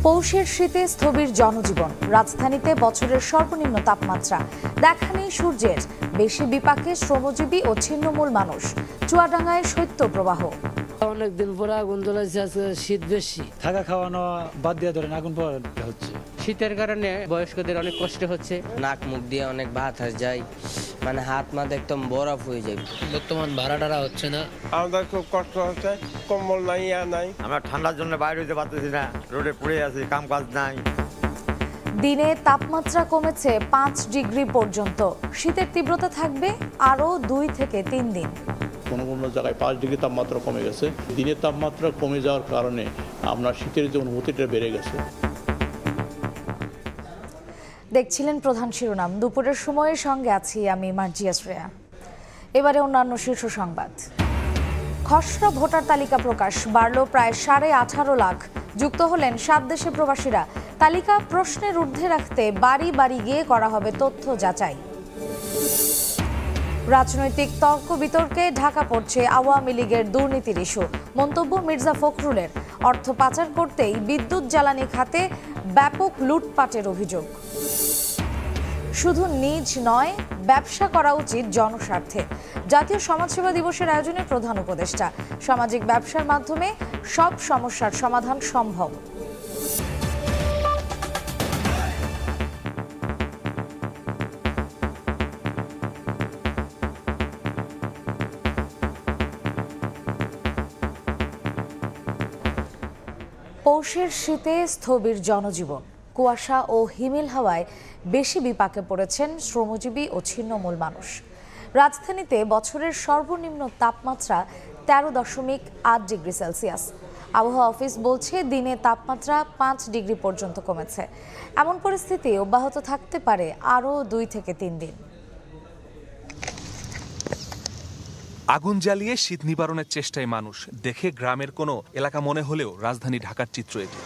পৌষের শীতে স্থবির জনজীবন, রাজধানীতে বছরের সর্বনিম্ন তাপমাত্রা, দেখা নেই সূর্যের, বেশি বিপাকে শ্রমজীবী ও ছিন্নমূল মানুষ, চুয়াডাঙ্গায় শৈত্যপ্রবাহ। অনেকদিন পরে আগুন জ্বলাইছে, আজকে শীত বেশি, থাকা খাওয়ানো বাদ দিয়ে ধরেন আগুন পোহাতে হচ্ছে। শীতের কারণে বয়স্কদের অনেক কষ্ট হচ্ছে, নাক মুখ দিয়ে অনেক বাতাস যায়, মানে হাত মাথা একদম বরফ হয়ে যায়। বর্তমান ভাড়া টাড়া হচ্ছে না, আমাদের খুব কষ্ট হচ্ছে, কম্বল নাই, নাই। আমরা ঠান্ডার জন্য বাইরে হইতে পারতেছি না, রোডে পড়ে আছি, কাম কাজ নাই। দিনে তাপমাত্রা কমেছে 5 ডিগ্রি পর্যন্ত, শীতের তীব্রতা থাকবে আরও 2 থেকে 3 দিন। কোনো কোনো জায়গায় 5 ডিগ্রি তাপমাত্রা কমে গেছে। দিনের তাপমাত্রা কমে যাওয়ার কারণে আপনার শীতের যে অনুভূতিটা বেড়ে গেছে। দেখছিলেন প্রধান শিরোনাম, দুপুরের সময়ের সঙ্গে আছি আমি মার্জিয়া শ্রেয়া। এবারে অন্যান্য শীর্ষ সংবাদ। খসড়া ভোটার তালিকা প্রকাশ, বাড়ল প্রায় 18.5 লাখ, যুক্ত হলেন 7 দেশে প্রবাসীরা। তালিকা প্রশ্নের ঊর্ধ্বে রাখতে বাড়ি বাড়ি গিয়ে করা হবে তথ্য যাচাই। রাজনৈতিক তর্ক বিতর্কে ঢাকা পড়ছে আওয়ামী লীগের দুর্নীতির ইস্যু, মন্তব্য মির্জা ফখরুলের। অর্থ পাচার করতেই বিদ্যুৎ জ্বালানি খাতে ব্যাপক লুটপাটের অভিযোগ। শুধু নিজ নয়, ব্যবসা করা উচিত জনস্বার্থে। জাতীয় সমাজসেবা দিবসের আয়োজনে প্রধান উপদেষ্টা, সামাজিক ব্যবসার মাধ্যমে সব সমস্যার সমাধান সম্ভব। পৌষের শীতে স্থবির জনজীবন, কুয়াশা ও হিমেল হাওয়ায় বেশি বিপাকে পড়েছেন শ্রমজীবী ও ছিন্নমূল মানুষ। রাজধানীতে বছরের সর্বনিম্ন তাপমাত্রা 13.8 ডিগ্রি সেলসিয়াস। আবহাওয়া অফিস বলছে দিনে তাপমাত্রা 5 ডিগ্রি পর্যন্ত কমেছে। এমন পরিস্থিতি অব্যাহত থাকতে পারে আরও 2 থেকে 3 দিন। আগুন জ্বালিয়ে শীত নিবারণের চেষ্টায় মানুষ, দেখে গ্রামের কোনো এলাকা মনে হলেও রাজধানী ঢাকার চিত্র এটি।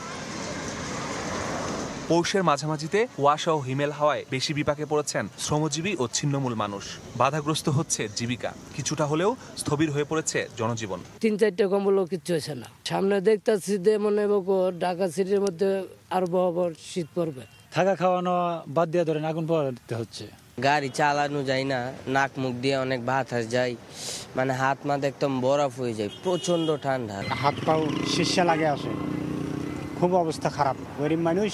পৌষের মাঝামাঝিতে কুয়াশা ও হিমেল হাওয়ায় বেশি বিপাকে পড়েছেন শ্রমজীবী ও ছিন্নমূল মানুষ। বাধাগ্রস্ত হচ্ছে জীবিকা, কিছুটা হলেও স্থবির হয়ে পড়েছে জনজীবন। 3-4টা কম্বলও কিচ্ছু হয়েছে না। সামনে দেখতেছি যে মনে ঢাকা সিটির মধ্যে আরো বড় শীত পড়বে। থাকা খাওয়ানো বাদ দিয়ে ধরেন আগুন পোহাতে হচ্ছে। গাড়ি চালানো যায় না, নাক মুখ দিয়ে অনেক বাতাস যায়, মানে হাত মাথা একদম বরফ হয়ে যায়, প্রচন্ড ঠান্ডা, হাত পাও শীর্ষে লাগে আসে, খুব অবস্থা খারাপ। গরিব মানুষ,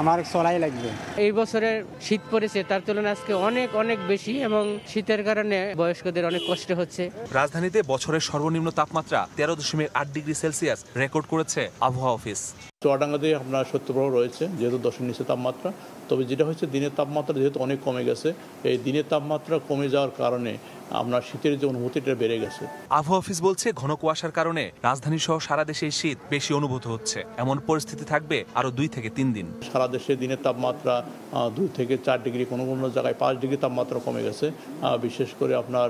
আমার চলাই লাগবে। এই বছরের শীত পড়েছে তার তুলনায় আজকে অনেক অনেক বেশি, এবং শীতের কারণে বয়স্কদের অনেক কষ্ট হচ্ছে। রাজধানীতে বছরের সর্বনিম্ন তাপমাত্রা 13.8 ডিগ্রি সেলসিয়াস রেকর্ড করেছে আবহাওয়া অফিস। চুয়াডাঙ্গাতে আপনার শৈত্যপ্রবাহ রয়েছে, যেহেতু 10-এর নিচে তাপমাত্রা। তবে যেটা হচ্ছে দিনের তাপমাত্রা যেহেতু অনেক কমে গেছে, এই দিনের তাপমাত্রা কমে যাওয়ার কারণে আপনার শীতের যে অনুভূতিটা বেড়ে গেছে। আবহাওয়া অফিস বলছে ঘন কুয়াশার কারণে রাজধানী সহ সারা দেশে শীত বেশি অনুভূত হচ্ছে। এমন পরিস্থিতি থাকবে আরো 2 থেকে 3 দিন। সারা দেশে দিনের তাপমাত্রা 2 থেকে 4 ডিগ্রি, কোনো কোনো জায়গায় 5 ডিগ্রি তাপমাত্রা কমে গেছে। বিশেষ করে আপনার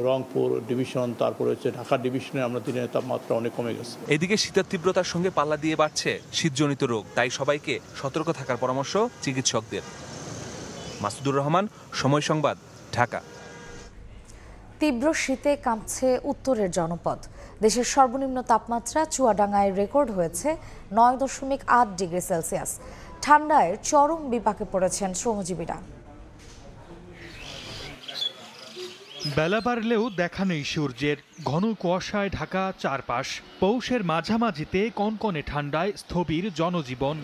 রংপুর ডিভিশন, তারপরে হচ্ছে ঢাকা ডিভিশনে আমরা দিনের তাপমাত্রা অনেক কমে গেছে। এদিকে শীতের তীব্রতার সঙ্গে পাল্লা দিয়ে বাড়ছে শীতজনিত রোগ, তাই সবাইকে সতর্ক থাকার পরামর্শ চিকিৎসকদের। মাসুদুর রহমান, সময় সংবাদ, ঢাকা। তীব্র শীতে কাঁপছে উত্তরের জনপদ। দেশের সর্বনিম্ন তাপমাত্রা চুয়াডাঙ্গায় রেকর্ড হয়েছে 9.8 ডিগ্রি সেলসিয়াস। ঠান্ডায় চরম বিপাকে পড়েছেন শ্রমজীবীরা। বেলা বাড়লেও দেখা নেই সূর্যের, ঘন কুয়াশায় ঢাকা চারপাশ। পৌষের মাঝামাঝিতে কনকনে ঠান্ডায় স্থবির জনজীবন।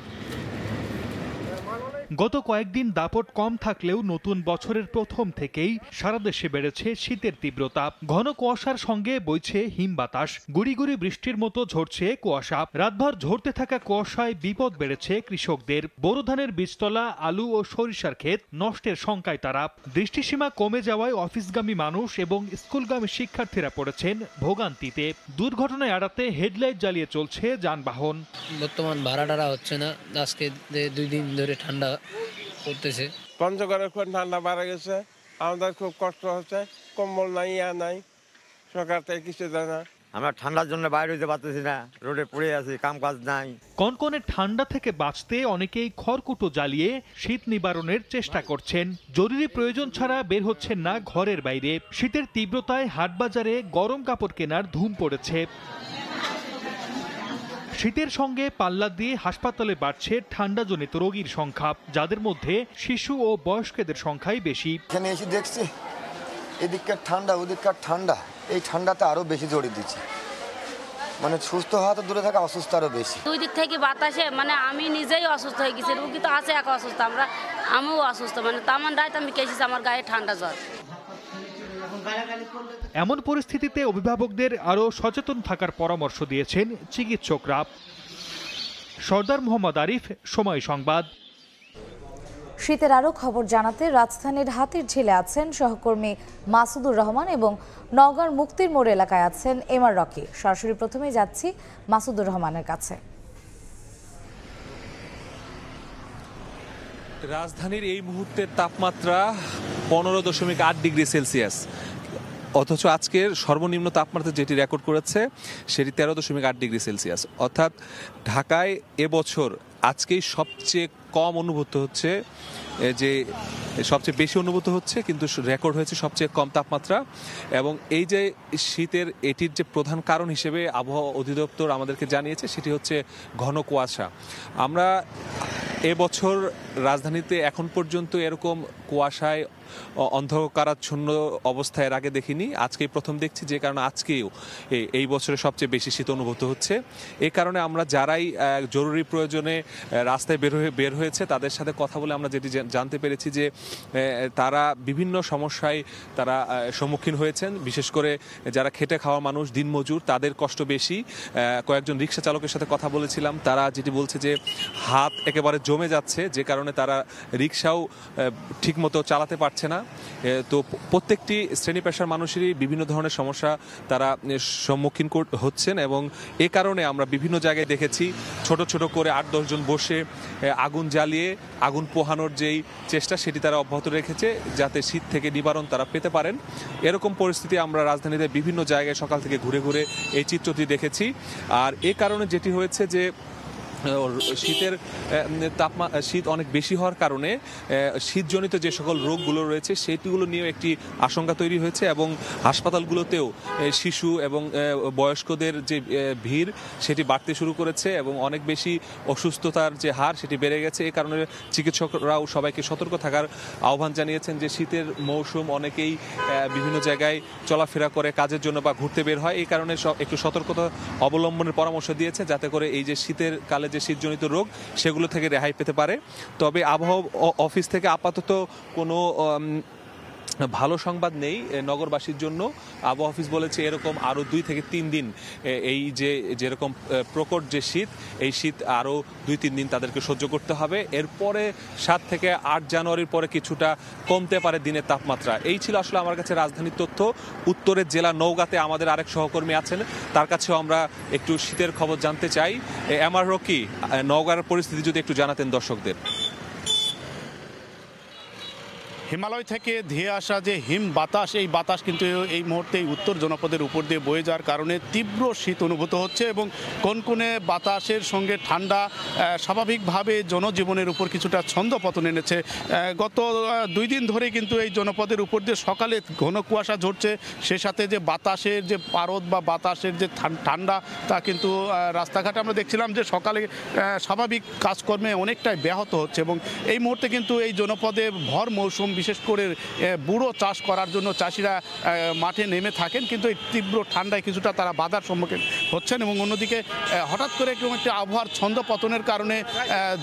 গত কয়েকদিন দাপট কম থাকলেও নতুন বছরের প্রথম থেকেই সারা দেশে বেড়েছে শীতের তীব্রতা। ঘন কুয়াশার সঙ্গে বইছে হিম বাতাস, গুড়ি গুড়ি বৃষ্টির মতো ঝরছে কুয়াশা। রাতভর ঝরতে থাকা কুয়াশায় বিপদ বেড়েছে কৃষকদের। বোরো ধানের বীজতলা, আলু ও সরিষার ক্ষেত নষ্টের শঙ্কায় তারা। দৃষ্টিসীমা কমে যাওয়ায় অফিসগামী মানুষ এবং স্কুলগামী শিক্ষার্থীরা পড়েছেন ভোগান্তিতে। দুর্ঘটনা এড়াতে হেডলাইট জ্বালিয়ে চলছে যানবাহন। বর্তমান ভাড়া টাড়া হচ্ছে না, আজকে 2 দিন ধরে ঠান্ডা করতেছে। পঞ্চগড়ে খুব ঠান্ডা বাড়া গেছে, আমাদের খুব কষ্ট হচ্ছে, কম্বল নাই, নাই। সরকার থেকে কিছু দেয় না। আমরা ঠান্ডার জন্য বাইরে হইতে পারতেছি না, রোডে পড়ে আছি, কাম কাজ নাই। কনকনে ঠান্ডা থেকে বাঁচতে অনেকেই খড়কুটো জ্বালিয়ে শীত নিবারণের চেষ্টা করছেন। জরুরি প্রয়োজন ছাড়া বের হচ্ছেন না ঘরের বাইরে। শীতের তীব্রতায় হাটবাজারে গরম কাপড় কেনার ধুম পড়েছে। শীতের সঙ্গে পাল্লা দিয়ে হাসপাতালে বাড়ছে ঠান্ডাজনিত রোগীর সংখ্যা, যাদের মধ্যে শিশু ও বয়স্কদের সংখ্যাই বেশি। এখানে এসে দেখছি এদিককার ঠান্ডা ওদিককার ঠান্ডা, এই ঠান্ডাতে আরো বেশি জড়িয়ে দিচ্ছে। মানে সুস্থ হওয়া তো দূরে থাকা, অসুস্থ আরো বেশি। দুই দিক থেকে বাতাসে মানে আমি নিজেই অসুস্থ হয়ে গেছি, রুগী তো আছে এক অসুস্থ, আমিও অসুস্থ, মানে তামান রাত আমি কেছি আমার গায়ে ঠান্ডা জ্বর। এমন পরিস্থিতিতে অভিভাবকদের আরও সচেতন থাকার পরামর্শ দিয়েছেন চিকিৎসকরা। সর্দার মোহাম্মদ আরিফ, সময় সংবাদ। শীতের আরও খবর জানাতে রাজধানীর হাতির ঝিলে আছেন সহকর্মী মাসুদুর রহমান এবং নওগাঁর মুক্তির মোড় এলাকায় আছেন এমআর রকি। সরাসরি প্রথমেই যাচ্ছি মাসুদুর রহমানের কাছে। রাজধানীর এই মুহূর্তের তাপমাত্রা 15.8 ডিগ্রি সেলসিয়াস, অথচ আজকের সর্বনিম্ন তাপমাত্রা যেটি রেকর্ড করেছে সেটি 13.8 ডিগ্রি সেলসিয়াস। অর্থাৎ ঢাকায় এবছর আজকেই সবচেয়ে কম অনুভূত হচ্ছে, যে সবচেয়ে বেশি অনুভূত হচ্ছে কিন্তু রেকর্ড হয়েছে সবচেয়ে কম তাপমাত্রা। এবং এই যে শীতের এটির যে প্রধান কারণ হিসেবে আবহাওয়া অধিদপ্তর আমাদেরকে জানিয়েছে সেটি হচ্ছে ঘন কুয়াশা। আমরা এবছর রাজধানীতে এখন পর্যন্ত এরকম কুয়াশায় অন্ধকারাচ্ছন্ন অবস্থায় এর আগে দেখিনি, আজকেই প্রথম দেখছি, যে কারণে আজকেও এই বছরের সবচেয়ে বেশি শীত অনুভূত হচ্ছে। এই কারণে আমরা যারাই জরুরি প্রয়োজনে রাস্তায় বের হয়েছে তাদের সাথে কথা বলে আমরা যেটি জানতে পেরেছি যে তারা বিভিন্ন সমস্যায় তারা সম্মুখীন হয়েছেন। বিশেষ করে যারা খেটে খাওয়া মানুষ, দিনমজুর, তাদের কষ্ট বেশি। কয়েকজন রিক্সা চালকের সাথে কথা বলেছিলাম, তারা যেটি বলছে যে হাত একেবারে জমে যাচ্ছে, যে কারণে তারা রিক্সাও ঠিকমতো চালাতে পারছে না। তো প্রত্যেকটি শ্রেণী পেশার মানুষেরই বিভিন্ন ধরনের সমস্যা তারা সম্মুখীন হচ্ছেন। এবং এ কারণে আমরা বিভিন্ন জায়গায় দেখেছি ছোট ছোট করে 8-10 জন বসে আগুন জ্বালিয়ে আগুন পোহানোর যেই চেষ্টা সেটি তারা অব্যাহত রেখেছে, যাতে শীত থেকে নিবারণ তারা পেতে পারেন। এরকম পরিস্থিতি আমরা রাজধানীতে বিভিন্ন জায়গায় সকাল থেকে ঘুরে ঘুরে এই চিত্রটি দেখেছি। আর এ কারণে যেটি হয়েছে যে শীত অনেক বেশি হওয়ার কারণে শীতজনিত যে সকল রোগগুলো রয়েছে সেটিগুলো নিয়েও একটি আশঙ্কা তৈরি হয়েছে। এবং হাসপাতালগুলোতেও শিশু এবং বয়স্কদের যে ভিড় সেটি বাড়তে শুরু করেছে এবং অনেক বেশি অসুস্থতার যে হার সেটি বেড়ে গেছে। এই কারণে চিকিৎসকরাও সবাইকে সতর্ক থাকার আহ্বান জানিয়েছেন যে শীতের মৌসুম, অনেকেই বিভিন্ন জায়গায় চলাফেরা করে কাজের জন্য বা ঘুরতে বের হয়, এই কারণে একটু সতর্কতা অবলম্বনের পরামর্শ দিয়েছে, যাতে করে এই যে শীতের কালে যে শীতজনিত রোগ সেগুলো থেকে রেহাই পেতে পারে। তবে আবহাওয়া অফিস থেকে আপাতত কোনো ভালো সংবাদ নেই নগরবাসীর জন্য। আবহাওয়া অফিস বলেছে এরকম আরও 2 থেকে 3 দিন এই যেরকম প্রকট যে শীত, এই শীত আরও 2-3 দিন তাদেরকে সহ্য করতে হবে। এরপরে 7 থেকে 8 জানুয়ারির পরে কিছুটা কমতে পারে দিনের তাপমাত্রা। এই ছিল আসলে আমার কাছে রাজধানীর তথ্য। উত্তরের জেলা নওগাঁতে আমাদের আরেক সহকর্মী আছেন, তার কাছেও আমরা একটু শীতের খবর জানতে চাই। এমআর রকি, নওগাঁর পরিস্থিতি যদি একটু জানাতেন দর্শকদের। হিমালয় থেকে ধেয়ে আসা যে হিম বাতাস, এই বাতাস কিন্তু এই মুহূর্তে উত্তর জনপদের উপর দিয়ে বয়ে যাওয়ার কারণে তীব্র শীত অনুভূত হচ্ছে এবং কনকনে বাতাসের সঙ্গে ঠান্ডা স্বাভাবিকভাবে জনজীবনের উপর কিছুটা ছন্দপতন এনেছে। গত 2 দিন ধরে কিন্তু এই জনপদের উপর দিয়ে সকালে ঘন কুয়াশা ঝরছে, সে সাথে যে বাতাসের যে পারদ বা বাতাসের যে ঠান্ডা তা কিন্তু রাস্তাঘাটে আমরা দেখছিলাম যে সকালে স্বাভাবিক কাজকর্মে অনেকটাই ব্যাহত হচ্ছে। এবং এই মুহূর্তে কিন্তু এই জনপদে ভর মৌসুম, বিশেষ করে বুড়ো চাষ করার জন্য চাষিরা মাঠে নেমে থাকেন, কিন্তু এই তীব্র ঠান্ডায় কিছুটা তারা বাধার সম্মুখীন হচ্ছেন। এবং অন্যদিকে হঠাৎ করে একটি আবহাওয়ার ছন্দ পতনের কারণে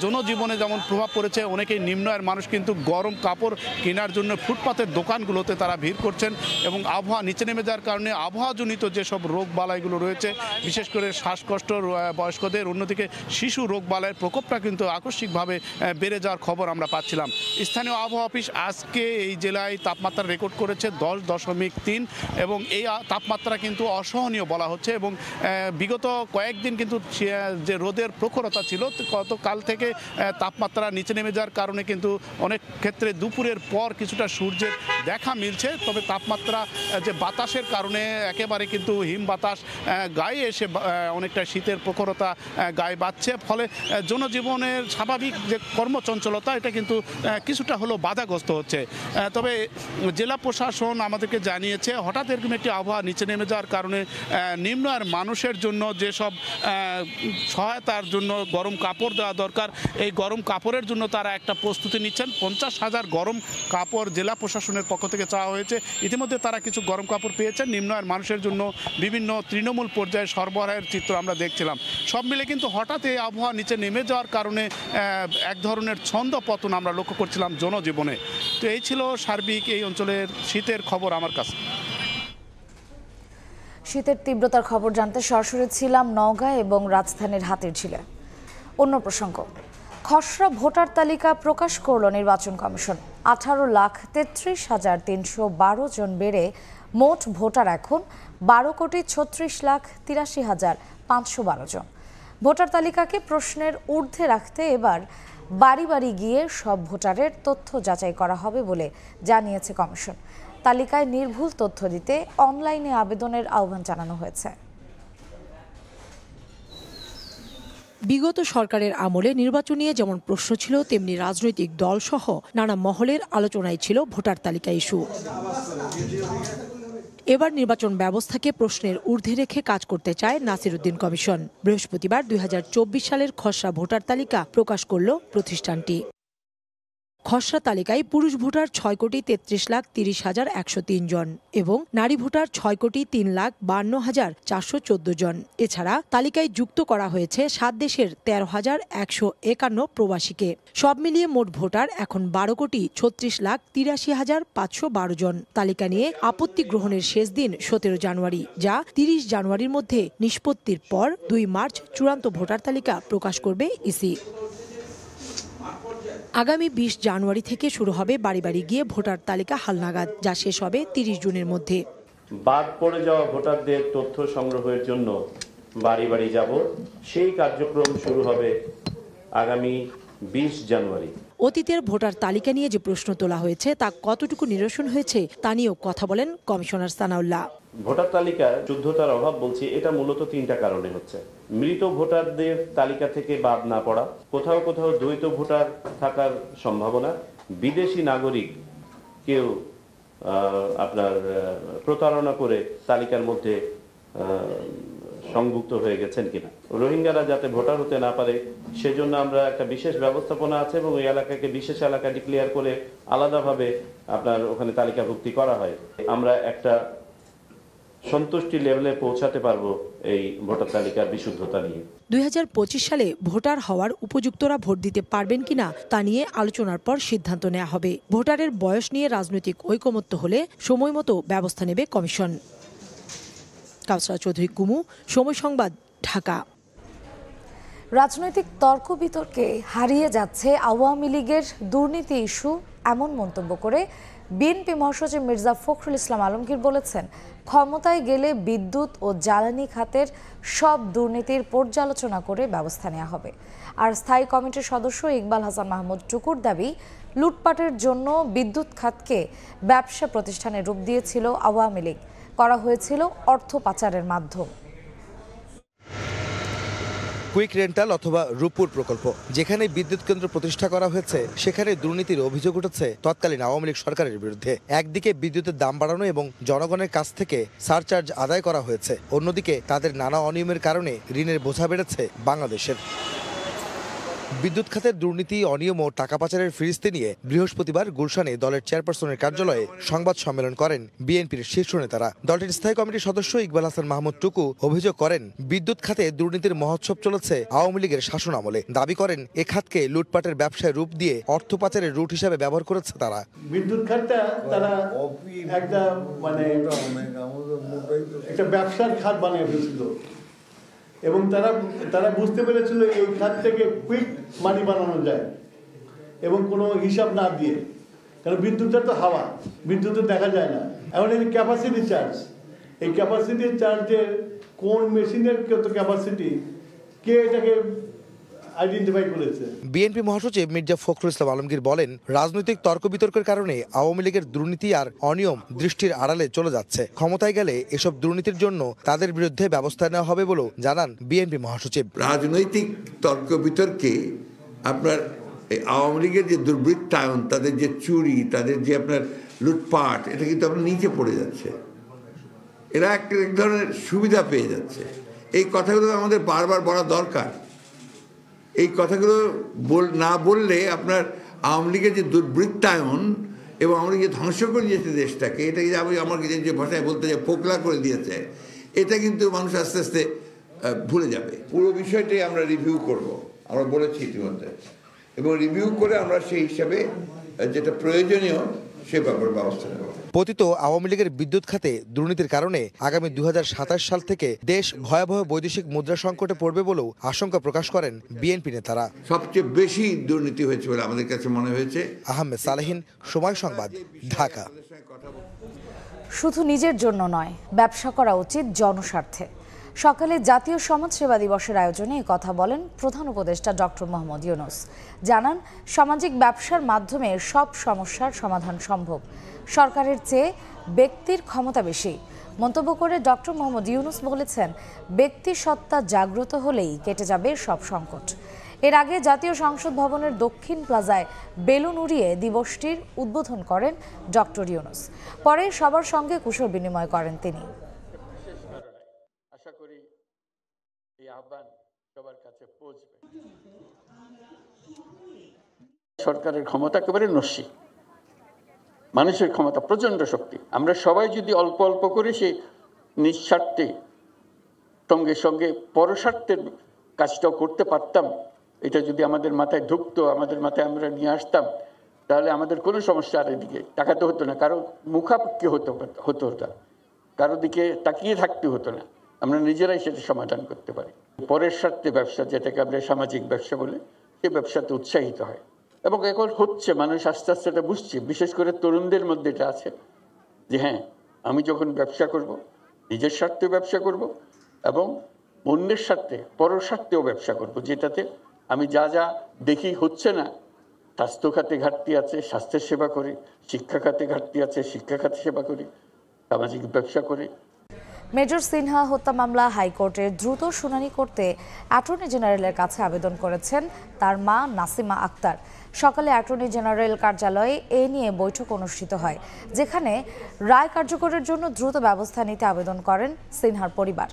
জনজীবনে যেমন প্রভাব পড়েছে, অনেকেই নিম্ন আয়ের মানুষ কিন্তু গরম কাপড় কেনার জন্য ফুটপাতের দোকানগুলোতে তারা ভিড় করছেন। এবং আবহাওয়া নিচে নেমে যাওয়ার কারণে আবহাওয়াজনিত যেসব রোগ বালাইগুলো রয়েছে, বিশেষ করে শ্বাসকষ্ট বয়স্কদের, অন্যদিকে শিশু রোগ বালাইয়ের প্রকোপটা কিন্তু আকস্মিকভাবে বেড়ে যাওয়ার খবর আমরা পাচ্ছিলাম। স্থানীয় আবহাওয়া অফিস আজকে এই জেলায় তাপমাত্রা রেকর্ড করেছে 10.3 এবং এই তাপমাত্রা কিন্তু অসহনীয় বলা হচ্ছে। এবং বিগত কয়েকদিন কিন্তু যে রোদের প্রখরতা ছিল, গতকাল থেকে তাপমাত্রা নিচে নেমে যাওয়ার কারণে কিন্তু অনেক ক্ষেত্রে দুপুরের পর কিছুটা সূর্যের দেখা মিলছে। তবে তাপমাত্রা যে বাতাসের কারণে একেবারে কিন্তু হিম বাতাস গায়ে এসে অনেকটা শীতের প্রখরতা গায়ে বাজছে, ফলে জনজীবনের স্বাভাবিক যে কর্মচঞ্চলতা এটা কিন্তু কিছুটা হলো বাধাগ্রস্ত হচ্ছে। হচ্ছে। তবে জেলা প্রশাসন আমাদেরকে জানিয়েছে হঠাৎ এরকম একটি আবহাওয়া নিচে নেমে যাওয়ার কারণে নিম্ন আর মানুষের জন্য যেসব সহায়তার জন্য গরম কাপড় দেওয়া দরকার, এই গরম কাপড়ের জন্য তারা একটা প্রস্তুতি নিচ্ছেন। 50,000 গরম কাপড় জেলা প্রশাসনের পক্ষ থেকে চাওয়া হয়েছে। ইতিমধ্যে তারা কিছু গরম কাপড় পেয়েছেন। নিম্ন আর মানুষের জন্য বিভিন্ন তৃণমূল পর্যায়ে সরবরাহের চিত্র আমরা দেখছিলাম। সব মিলে কিন্তু হঠাৎ এই আবহাওয়া নিচে নেমে যাওয়ার কারণে এক ধরনের ছন্দ পতন আমরা লক্ষ্য করছিলাম জনজীবনে। তো এই ছিল সার্বিক এই অঞ্চলের শীতের খবর আমার কাছে। শীতের তীব্রতার খবর জানতে সরাসরি ছিলাম নওগাঁ এবং রাজধানীর হাতিরঝিলে। অন্য প্রসঙ্গ, খসড়া ভোটার তালিকা প্রকাশ করল নির্বাচন কমিশন। 18,33,312 জন বেড়ে মোট ভোটার এখন 12,36,83,512 জন। ভোটার তালিকাকে প্রশ্নের ঊর্ধ্বে রাখতে এবার বাড়ি বাড়ি গিয়ে সব ভোটারের তথ্য যাচাই করা হবে বলে জানিয়েছে কমিশন। তালিকায় নির্ভুল তথ্য দিতে অনলাইনে আবেদনের আহ্বান জানানো হয়েছে। বিগত সরকারের আমলে নির্বাচন নিয়ে যেমন প্রশ্ন ছিল, তেমনি রাজনৈতিক দল সহ নানা মহলের আলোচনায় ছিল ভোটার তালিকা ইস্যু। এবার নির্বাচন ব্যবস্থাকে প্রশ্নের ঊর্ধ্বে রেখে কাজ করতে চায় নাসিরউদ্দিন কমিশন। বৃহস্পতিবার 2024 সালের খসড়া ভোটার তালিকা প্রকাশ করল প্রতিষ্ঠানটি। খসড়া তালিকায় পুরুষ ভোটার 6,33,30,103 জন এবং নারী ভোটার 6,03,52,414 জন। এছাড়া তালিকায় যুক্ত করা হয়েছে 7 দেশের 13,151 প্রবাসীকে। সব মিলিয়ে মোট ভোটার এখন 12,36,83,512 জন। তালিকা নিয়ে আপত্তি গ্রহণের শেষ দিন 17 জানুয়ারি, যা 30 জানুয়ারির মধ্যে নিষ্পত্তির পর 2 মার্চ চূড়ান্ত ভোটার তালিকা প্রকাশ করবে ইসি। আগামী 20 জানুয়ারি থেকে শুরু হবে বাড়ি বাড়ি গিয়ে ভোটার তালিকা হালনাগাদ, যা শেষ হবে 30 জুনের মধ্যে। বাদ পড়ে যাওয়া ভোটারদের তথ্য সংগ্রহের জন্য বাড়ি বাড়ি যাব, সেই কার্যক্রম শুরু হবে আগামী 20 জানুয়ারি। অতীতের ভোটার তালিকা নিয়ে যে প্রশ্ন তোলা হয়েছে তা কতটুকু নিরসন হয়েছে তা নিয়েও কথা বলেন কমিশনার সানাউল্লাহ। ভোটার তালিকার শুদ্ধতার অভাব বলছি, এটা মূলত 3টা কারণে হচ্ছে। মৃত ভোটারদের তালিকা থেকে বাদ না পড়া, কোথাও কোথাও দ্বৈত ভোটার থাকার সম্ভাবনা, বিদেশি নাগরিক কেউ আপনার প্রতারণা করে তালিকার মধ্যে সংযুক্ত হয়ে গেছেন কিনা, রোহিঙ্গারা যাতে ভোটার হতে না পারে সেজন্য আমরা একটা বিশেষ ব্যবস্থাপনা আছে এবং ওই এলাকাকে বিশেষ এলাকা ডিক্লেয়ার করে আলাদাভাবে আপনার ওখানে তালিকাভুক্তি করা হয়। আমরা একটা সন্তুষ্টি লেভেলে পৌঁছাতে পারবো এই ভোটার তালিকার বিশুদ্ধতা নিয়ে। 2025 সালে ভোটার হওয়ার উপযুক্তরা ভোট দিতে পারবেন কিনা তা নিয়ে আলোচনার পর সিদ্ধান্ত নেওয়া হবে। ভোটারের বয়স নিয়ে রাজনৈতিক ঐকমত্য হলে সময়মতো ব্যবস্থা নেবে কমিশন। কাউসারা চৌধুরী কুমু, সময় সংবাদ, ঢাকা। রাজনৈতিক তর্ক বিতর্কে হারিয়ে যাচ্ছে আওয়ামী লীগের দুর্নীতি ইস্যু, এমন মন্তব্য করে বিএনপি মহাসচিব মির্জা ফখরুল ইসলাম আলমগীর বলেছেন, ক্ষমতায় গেলে বিদ্যুৎ ও জ্বালানি খাতের সব দুর্নীতির পর্যালোচনা করে ব্যবস্থা নেওয়া হবে। আর স্থায়ী কমিটির সদস্য ইকবাল হাসান মাহমুদ টুকুর দাবি, লুটপাটের জন্য বিদ্যুৎ খাতকে ব্যবসা প্রতিষ্ঠানে রূপ দিয়েছিল আওয়ামী লীগ, করা হয়েছিল অর্থ পাচারের মাধ্যম। কুইক রেন্টাল অথবা রূপপুর প্রকল্প, যেখানে বিদ্যুৎ কেন্দ্র প্রতিষ্ঠা করা হয়েছে সেখানে দুর্নীতির অভিযোগ উঠেছে তৎকালীন আওয়ামী লীগ সরকারের বিরুদ্ধে। একদিকে বিদ্যুতের দাম বাড়ানো এবং জনগণের কাছ থেকে সারচার্জ আদায় করা হয়েছে, অন্যদিকে তাদের নানা অনিয়মের কারণে ঋণের বোঝা বেড়েছে বাংলাদেশের। বিদ্যুৎ খাতের দুর্নীতি, অনিয়ম ও টাকা পাচারের ফিরিস্তি নিয়ে বৃহস্পতিবার গুলশানে দলের চেয়ারপারসনের কার্যালয়ে সংবাদ সম্মেলন করেন বিএনপির শীর্ষ নেতারা। দলটির স্থায়ী কমিটির সদস্য ইকবাল হাসান মাহমুদ টুকু অভিযোগ করেন, বিদ্যুৎ খাতে দুর্নীতির মহোৎসব চলেছে আওয়ামী লীগের শাসন আমলে। দাবি করেন, এ খাতকে লুটপাটের ব্যবসায় রূপ দিয়ে অর্থ পাচারের রুট হিসাবে ব্যবহার করেছে তারা। বিদ্যুৎ খাতটা তারা একটা একটা ব্যবসার খাত বানিয়ে ফেলেছিল এবং তারা বুঝতে পেরেছিল এই খাত থেকে কুইক মানি বানানো যায় এবং কোনো হিসাব না দিয়ে, কারণ বিদ্যুৎটা তো হাওয়া, বিদ্যুৎ দেখা যায় না। এখন এই ক্যাপাসিটি চার্জ, এই ক্যাপাসিটি চার্জের কোন মেশিনের কত ক্যাপাসিটি, কে এটাকে আইডেন্টিফাই করেছে। বিএনপি মহাসচিব মির্জা ফখরুল ইসলাম আলমগীর বলেন, রাজনৈতিক তর্ক বিতর্কের কারণে আওয়ামী লীগের দুর্নীতি আর অনিয়ম দৃষ্টির আড়ালে চলে যাচ্ছে। ক্ষমতায় গেলে এসব দুর্নীতির জন্য তাদের বিরুদ্ধে ব্যবস্থা নেওয়া হবে বলেও জানান বিএনপি মহাসচিব। রাজনৈতিক তর্ক বিতর্কে আপনার এই আওয়ামী লীগের যে দুর্বৃত্তায়ন, তাদের যে চুরি, তাদের যে আপনার লুটপাট, এটা কিন্তু আপনার নিচে পড়ে যাচ্ছে। এরা এক ধরনের সুবিধা পেয়ে যাচ্ছে। এই কথাগুলো আমাদের বারবার বলা দরকার। এই কথাগুলো না বললে আপনার আওয়ামী লীগের যে দুর্বৃত্তায়ন এবং আওয়ামী লীগ যে ধ্বংস করে দিয়েছে দেশটাকে, এটা আমাকে যে ভাষায় বলতে যে ফোকলা করে দিয়েছে, এটা কিন্তু মানুষ আস্তে আস্তে ভুলে যাবে। পুরো বিষয়টাই আমরা রিভিউ করব, আমরা বলেছি ইতিমধ্যে, এবং রিভিউ করে আমরা সেই হিসাবে যেটা প্রয়োজনীয় সে ব্যাপারে ব্যবস্থা নেব। পতিত আওয়ামী লীগের বিদ্যুৎ খাতে দুর্নীতির কারণে আগামী 2027 সাল থেকে দেশ ভয়াবহ বৈদেশিক মুদ্রা সংকটে পড়বে বলেও আশঙ্কা প্রকাশ করেন বিএনপি নেতারা। সবচেয়ে বেশি দুর্নীতি হয়েছে বলে আমাদের কাছে মনে হয়েছে। আহমেদ সালেহীন, সময় সংবাদ, ঢাকা। শুধু নিজের জন্য নয়, ব্যবসা করা উচিত জনস্বার্থে। সকালে জাতীয় সমাজসেবা দিবসের আয়োজনে কথা বলেন প্রধান উপদেষ্টা ডক্টর মোহাম্মদ ইউনূস। জানান, সামাজিক ব্যবসার মাধ্যমে সব সমস্যার সমাধান সম্ভব। সরকারের চেয়ে ব্যক্তির ক্ষমতা বেশি। মন্তব্য করে ডক্টর মোহাম্মদ ইউনূস বলেছেন, ব্যক্তি সত্তা জাগ্রত হলেই কেটে যাবে সব সংকট। এর আগে জাতীয় সংসদ ভবনের দক্ষিণ প্লাজায় বেলুন উড়িয়ে দিবসটির উদ্বোধন করেন ডক্টর ইউনূস। পরে সবার সঙ্গে কুশল বিনিময় করেন তিনি। আশা করি এই আহ্বান সবার কাছে পৌঁছবে। সরকারের ক্ষমতা একেবারে নস্যি, মানুষের ক্ষমতা প্রচন্ড শক্তি। আমরা সবাই যদি অল্প অল্প করে সেই নিঃস্বার্থে সঙ্গে সঙ্গে পরস্বার্থের কাজটাও করতে পারতাম, এটা যদি আমাদের মাথায় ঢুকতো, আমাদের মাথায় আমরা নিয়ে আসতাম, তাহলে আমাদের কোনো সমস্যা আর এদিকে তাকাতে হতো না, কারো মুখাপেক্ষি হতো না, কারো দিকে তাকিয়ে থাকতে হতো না। আমরা নিজেরাই সেটা সমাধান করতে পারি। পরের স্বার্থে ব্যবসা, যেটাকে আমরা সামাজিক ব্যবসা বলে, সেই ব্যবসাতে উৎসাহিত হয় এবং এখন হচ্ছে, মানুষ আস্তে আস্তে এটা বুঝছে। বিশেষ করে তরুণদের মধ্যে এটা আছে যে হ্যাঁ, আমি যখন ব্যবসা করব, নিজের স্বার্থে ব্যবসা করব এবং অন্যের স্বার্থে, পরের স্বার্থেও ব্যবসা করব, যেটাতে আমি যা যা দেখি হচ্ছে না, স্বাস্থ্য খাতে ঘাটতি আছে, স্বাস্থ্যের সেবা করি, শিক্ষা খাতে ঘাটতি আছে, শিক্ষা খাতে সেবা করি, সামাজিক ব্যবসা করি। মেজর সিনহা হত্যা মামলা হাইকোর্টে দ্রুত শুনানি করতে অ্যাটর্নি জেনারেলের কাছে আবেদন করেছেন তার মা নাসিমা আক্তার। সকালে অ্যাটর্নি জেনারেল কার্যালয়ে এ নিয়ে বৈঠক অনুষ্ঠিত হয়, যেখানে রায় কার্যকরের জন্য দ্রুত ব্যবস্থা নিতে আবেদন করেন সিনহার পরিবার।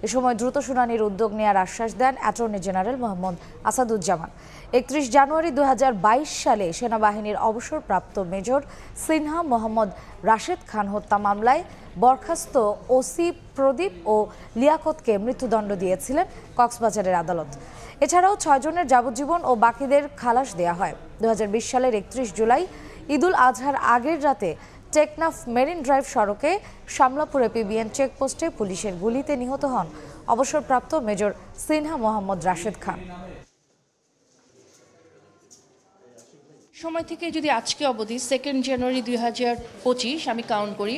এ সময় দ্রুত শুনানির উদ্যোগ নেওয়ার আশ্বাস দেন অ্যাটর্নি জেনারেল মোহাম্মদ আসাদুজ্জামান। 31 জানুয়ারি 2022 সালে সেনাবাহিনীর অবসরপ্রাপ্ত মেজর সিনহা মোহাম্মদ রাশেদ খান হত্যা মামলায় বরখাস্ত ওসি প্রদীপ ও লিয়াকতকে মৃত্যুদণ্ড দিয়েছিলেন কক্সবাজারের আদালত। এছাড়াও 6 জনের যাবজ্জীবন ও বাকিদের খালাস দেয়া হয়। 2020 সালের 31 জুলাই ঈদুল আজহার আগের রাতে টেকনাফ মেরিন ড্রাইভ সড়কে শামলাপুরে পিবিএন চেকপোস্টে পুলিশের গুলিতে নিহত হন অবসরপ্রাপ্ত মেজর সিনহা মোহাম্মদ রাশেদ খান। সময় থেকে যদি আজকে অবধি 2 জানুয়ারি 2025 আমি কাউন্ট করি,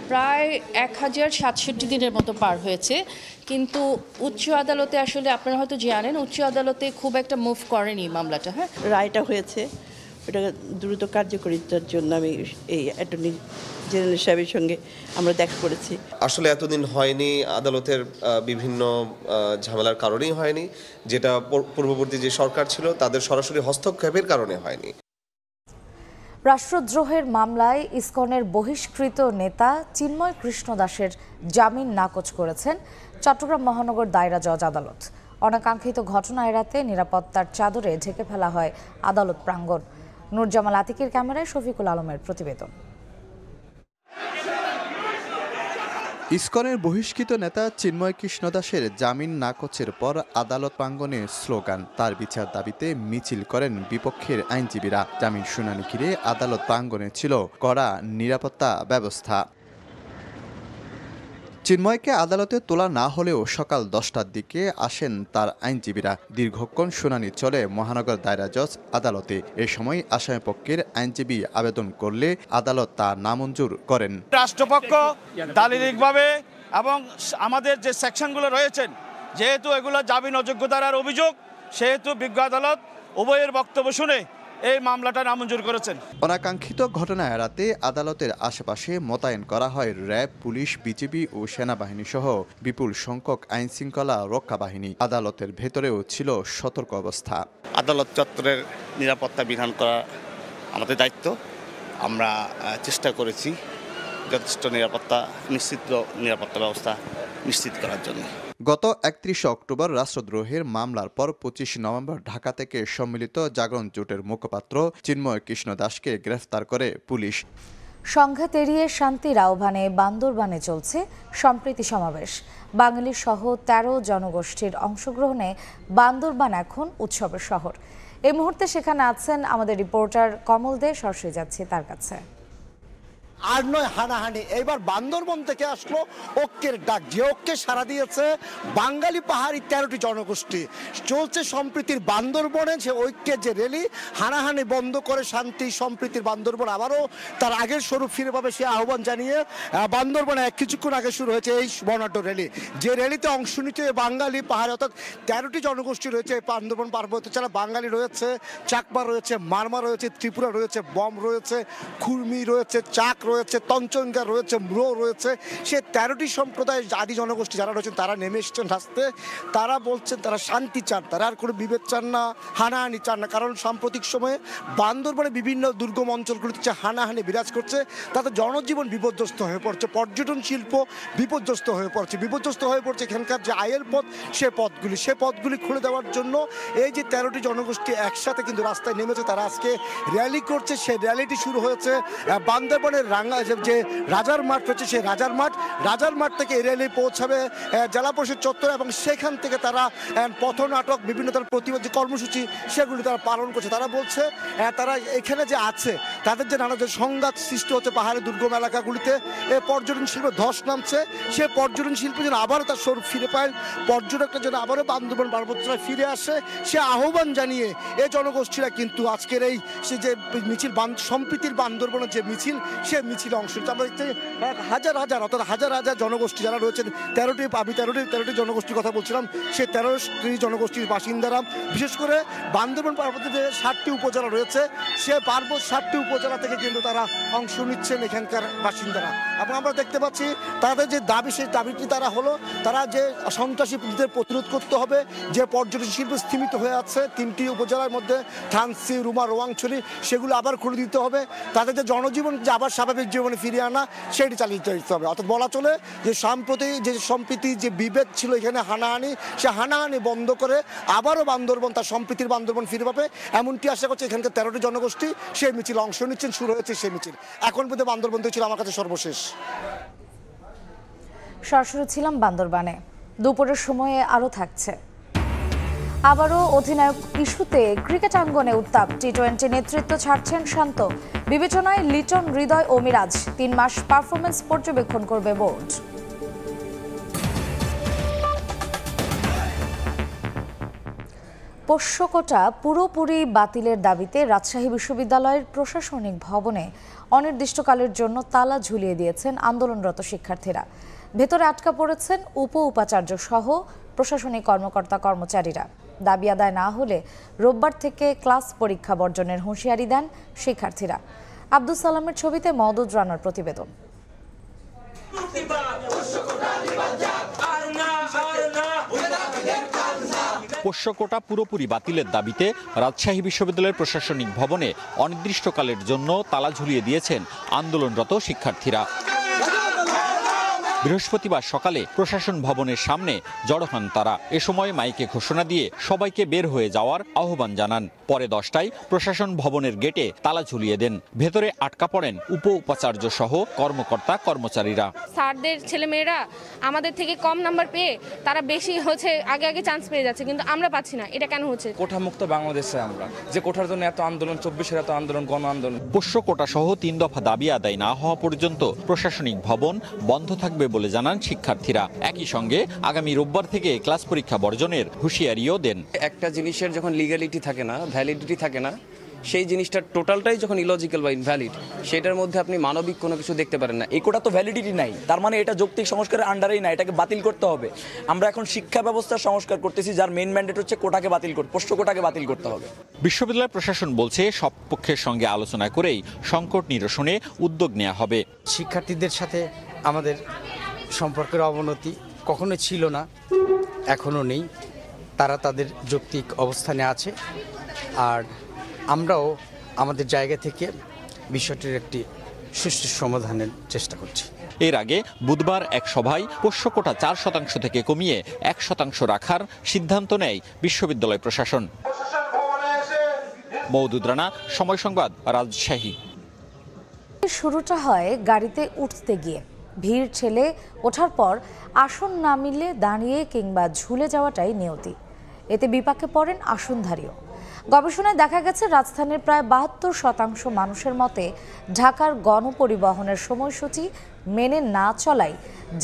প্রায় 1067 দিনের মতো পার হয়েছে। কিন্তু উচ্চ আদালতে আসলে আপনারা হয়তো জানেন, উচ্চ আদালতে খুব একটা মুভ করেনি মামলাটা। হ্যাঁ, রায়টা হয়েছে, ওটা দ্রুত কার্যকরিতার জন্য আমি এই অ্যাটর্নি জেনারেল সাহেবের সঙ্গে আমরা দেখা করেছি। আসলে এতদিন হয়নি, আদালতের বিভিন্ন ঝামেলার কারণেই হয়নি, যেটা পূর্ববর্তী যে সরকার ছিল তাদের সরাসরি হস্তক্ষেপের কারণে হয়নি। রাষ্ট্রদ্রোহের মামলায় ইসকনের বহিষ্কৃত নেতা চিন্ময় কৃষ্ণ দাসের জামিন নাকচ করেছেন চট্টগ্রাম মহানগর দায়রা জজ আদালত। অনাকাঙ্ক্ষিত ঘটনা এড়াতে নিরাপত্তার চাদরে ঢেকে ফেলা হয় আদালত প্রাঙ্গণ। নুরজামাল আতিকের ক্যামেরায় শফিকুল আলমের প্রতিবেদন। ইসকনের বহিষ্কৃত নেতা চিন্ময় কৃষ্ণ দাসের জামিন নাকচের পর আদালত প্রাঙ্গণে স্লোগান, তার বিচার দাবিতে মিছিল করেন বিপক্ষের আইনজীবীরা। জামিন শুনানি ঘিরে আদালত প্রাঙ্গণে ছিল কড়া নিরাপত্তা ব্যবস্থা। চিন্ময়কে আদালতে তোলা না হলেও সকাল 10টার দিকে আসেন তার আইনজীবীরা। দীর্ঘক্ষণ শুনানি চলে মহানগর দায়রা জজ আদালতে। এ সময় আসামিপক্ষের আইনজীবী আবেদন করলে আদালত তা নামঞ্জুর করেন। রাষ্ট্রপক্ষ দালিলিকভাবে এবং আমাদের যে সেকশনগুলো রয়েছেন, যেহেতু এগুলো জামিন অযোগ্যতার অভিযোগ, সেহেতু বিজ্ঞ আদালত উভয়ের বক্তব্য শুনে এই মামলাটা নামঞ্জুর করেছেন। অনাকাঙ্ক্ষিত ঘটনা এড়াতে আদালতের আশেপাশে মোতায়েন করা হয় র্যাব, পুলিশ, বিজিবি ও সেনাবাহিনী সহ বিপুল সংখ্যক আইন শৃঙ্খলা রক্ষা বাহিনী। আদালতের ভেতরেও ছিল সতর্ক অবস্থা। আদালত চত্বরের নিরাপত্তা বিধান করা আমাদের দায়িত্ব। আমরা চেষ্টা করেছি যথেষ্ট নিরাপত্তা ব্যবস্থা নিশ্চিত করার জন্য। গত 31 অক্টোবর রাষ্ট্রদ্রোহের মামলার পর 25 নভেম্বর ঢাকা থেকে সম্মিলিত জাগরণ জোটের মুখপাত্র চিন্ময় কৃষ্ণ দাসকে গ্রেফতার করে পুলিশ। সংঘাত এড়িয়ে শান্তির আহ্বানে বান্দরবানে চলছে সম্প্রীতি সমাবেশ। বাঙালি সহ 13 জনগোষ্ঠীর অংশগ্রহণে বান্দরবান এখন উৎসবের শহর। এই মুহূর্তে সেখানে আছেন আমাদের রিপোর্টার কমল দে। সরাসরি যাচ্ছে তার কাছে। আর নয় হানাহানি, এইবার বান্দরবন থেকে আসলো ঐক্যের ডাক, যে ঐক্যে সাড়া দিয়েছে বাঙালি পাহাড়ি 13টি জনগোষ্ঠী। চলছে সম্প্রীতির বান্দরবনে, যে ঐক্যের যে র্যালি, হানাহানি বন্ধ করে শান্তি সম্প্রীতির বান্দরবন আবারও তার আগের স্বরূপ ফিরে পাবে সে আহ্বান জানিয়ে বান্দরবনে কিছুক্ষণ আগে শুরু হয়েছে এই বর্ণাঢ্য র্যালি। যে র্যালিতে অংশ নিচ্ছে বাঙালি পাহাড়ি অর্থাৎ 13টি জনগোষ্ঠী রয়েছে বান্দরবন পার্বত্য ছাড়া। বাঙালি রয়েছে, চাকমা রয়েছে, মারমা রয়েছে, ত্রিপুরা রয়েছে, বম রয়েছে, খুরমি রয়েছে, চাক রয়েছে, তঞ্চঙ্গা রয়েছে, ম্রো রয়েছে। সে 13টি সম্প্রদায়ের আদি জনগোষ্ঠী যারা রয়েছেন তারা নেমে এসেছেন রাস্তাতে। তারা বলছেন তারা শান্তি চান, তারা আর কোনো বিভেদ চান না, হানাহানি চান না। কারণ সাম্প্রতিক সময়ে বান্দরবানে বিভিন্ন দুর্গম অঞ্চলগুলিতে যে হানাহানি বিরাজ করছে তাতে জনজীবন বিপর্যস্ত হয়ে পড়ছে, পর্যটন শিল্প বিপর্যস্ত হয়ে পড়ছে এখানকার যে আয়ের পথ সে পথগুলি খুলে দেওয়ার জন্য এই যে 13টি জনগোষ্ঠী একসাথে কিন্তু রাস্তায় নেমেছে। তারা আজকে র্যালি করছে। সেই র্যালিটি শুরু হয়েছে বান্দরবানের যে রাজার মাঠ রয়েছে সেই রাজার মাঠ থেকে এই র্যালি পৌঁছাবে জেলা পরিষদ চত্বরে এবং সেখান থেকে তারা পথনাটক বিভিন্ন তার প্রতিবাদ যে কর্মসূচি সেগুলি তারা পালন করছে। তারা বলছে তারা এখানে যে আছে তাদের যে নানা যে সংঘাত সৃষ্টি হচ্ছে পাহাড়ি দুর্গম এলাকাগুলিতে, পর্যটন শিল্পে ধস নামছে, সে পর্যটন শিল্প যেন আবারও তার স্বরূপ ফিরে পায়, পর্যটকরা যেন আবারও বান্দরবান পার্বত্যচূড়ায় ফিরে আসে সে আহ্বান জানিয়ে এই জনগোষ্ঠীরা কিন্তু আজকের এই সে যে মিছিল সম্প্রীতির বান্দরবনের যে মিছিল সে মিছিলে অংশ নিচ্ছে। আমরা দেখছি হাজার জনগোষ্ঠী যারা রয়েছেন 13টি জনগোষ্ঠীর কথা বলছিলাম, সেই 13টি জনগোষ্ঠীর বাসিন্দারা বিশেষ করে বান্দরবান পার্বত্য যে 7টি উপজেলা রয়েছে সে 7টি উপজেলা থেকে কিন্তু তারা অংশ নিচ্ছেন এখানকার বাসিন্দারা। এবং আমরা দেখতে পাচ্ছি তাদের যে দাবি সেই দাবিটি তারা যে সন্ত্রাসীদের প্রতিরোধ করতে হবে, যে পর্যটন শিল্প স্থিমিত হয়ে আছে 3টি উপজেলার মধ্যে থানসি, রুমা, রোয়াংছড়ি, সেগুলো আবার খুলে দিতে হবে। তাদের যে জনজীবন যে আবার স্বাভাবিক জীবনে ফিরিয়ে আনা সেটি চালিয়ে যেতে হবে। অর্থাৎ বলা চলে যে সম্প্রীতি যে বিভেদ ছিল এখানে হানাহানি, সে হানাহানি বন্ধ করে আবারও বান্দরবন তার সম্প্রীতির বান্দরবন ফিরে পাবে এমনটি আশা করছে এখানকার 13টি জনগোষ্ঠী। সেই মিছিল অংশ নিচ্ছেন, শুরু হয়েছে সেই মিছিল। এখন পর্যন্ত বান্দরবন ছিল আমার কাছে সর্বশেষ। সরাসরি ছিলাম বান্দরবানে। দুপুরের সময়ে আরও থাকছে। আবারও অধিনায়ক ইস্যুতে ক্রিকেট আঙ্গনে উত্তাপ। টি-20 নেতৃত্ব ছাড়ছেন শান্ত। বিবেচনায় লিটন, হৃদয় ও মিরাজ। 3 মাস পারফরমেন্স পর্যবেক্ষণ করবে বোর্ড। পোষ্য কোটা পুরোপুরি বাতিলের দাবিতে রাজশাহী বিশ্ববিদ্যালয়ের প্রশাসনিক ভবনে অনির্দিষ্টকালের জন্য তালা ঝুলিয়ে দিয়েছেন আন্দোলনরত শিক্ষার্থীরা। ভেতরে আটকা পড়েছেন উপাচার্য সহ প্রশাসনিক কর্মচারীরা। দাবি আদায় না হলে রোববার থেকে ক্লাস পরীক্ষা বর্জনের হুঁশিয়ারি দেন শিক্ষার্থীরা। আব্দুল সালামের ছবিতে মওদুদ রানার প্রতিবেদন। পোষ্য কোটা পুরোপুরি বাতিলের দাবিতে রাজশাহী বিশ্ববিদ্যালয়ের প্রশাসনিক ভবনে অনির্দিষ্টকালের জন্য তালা ঝুলিয়ে দিয়েছেন আন্দোলনরত শিক্ষার্থীরা। বৃহস্পতিবার সকালে প্রশাসন ভবনের সামনে জড়ো হন তারা। এ সময় মাইকে ঘোষণা দিয়ে সবাইকে বের হয়ে যাওয়ার আহ্বান জানান। পরে 10টায় প্রশাসন ভবনের গেটে তালা ঝুলিয়ে দেন। ভেতরে আটকা পড়েন উপাচার্য সহ কর্মচারীরা। স্যারদের ছেলেমেয়েরা আমাদের থেকে কম নাম্বার পেয়ে তারা বেশি আগে চান্স পেয়ে যাচ্ছে, কিন্তু আমরা পাচ্ছি না। এটা কেন হচ্ছে? কোঠা মুক্ত বাংলাদেশে আমরা যে কোঠার জন্য এত আন্দোলন, 24-এর এত আন্দোলন, গণ আন্দোলন। পোষ্য কোটা সহ 3 দফা দাবি আদায় না হওয়া পর্যন্ত প্রশাসনিক ভবন বন্ধ থাকবে বলে জানান শিক্ষার্থীরা। একই সঙ্গে আগামী রোববার থেকে ক্লাস পরীক্ষা বর্জনের হুঁশিয়ারিও দেন। একটা জিনিসের যখন লিগ্যালিটি থাকে না, ভ্যালিডিটি থাকে না, সেই জিনিসটার টোটালটাই যখন ইলজিক্যাল বা ইনভ্যালিড, সেটার মধ্যে আপনি মানবিক কোনো কিছু দেখতে পারেন না। এই কোটা তো ভ্যালিডিটি নাই, তার মানে এটা যৌক্তিক সংস্কারের আন্ডারেই না, এটাকে বাতিল করতে হবে। আমরা এখন শিক্ষা ব্যবস্থার সংস্কার করতেছি, যার মেইন ম্যান্ডেট হচ্ছে কোটাকে বাতিল করতে, পোষ্য কোটাকে বাতিল করতে হবে। বিশ্ববিদ্যালয় প্রশাসন বলছে সব পক্ষের সঙ্গে আলোচনা করেই সংকট নিরসনে উদ্যোগ নেওয়া হবে। শিক্ষার্থীদের সাথে আমাদের সম্পর্কের অবনতি কখনো ছিল না, এখনও নেই। তারা তাদের যৌক্তিক অবস্থানে আছে, আর আমরাও আমাদের জায়গা থেকে বিষয়টির একটি সুষ্ঠু সমাধানের চেষ্টা করছি। এর আগে বুধবার এক সভায় পোষ্য কোটা 4% থেকে কমিয়ে 1% রাখার সিদ্ধান্ত নেয় বিশ্ববিদ্যালয় প্রশাসন। মওদুদ রানা, সময় সংবাদ, রাজশাহী। শুরুটা হয় গাড়িতে উঠতে গিয়ে, ভিড় ঠেলে ওঠার পর আসন না মিললে দাঁড়িয়ে কিংবা ঝুলে যাওয়াটাই নিয়তি। এতে বিপাকে পড়েন আসনধারীও। গবেষণায় দেখা গেছে রাজধানীর প্রায় 72% মানুষের মতে ঢাকার গণপরিবহনের সময়সূচি মেনে না চলাই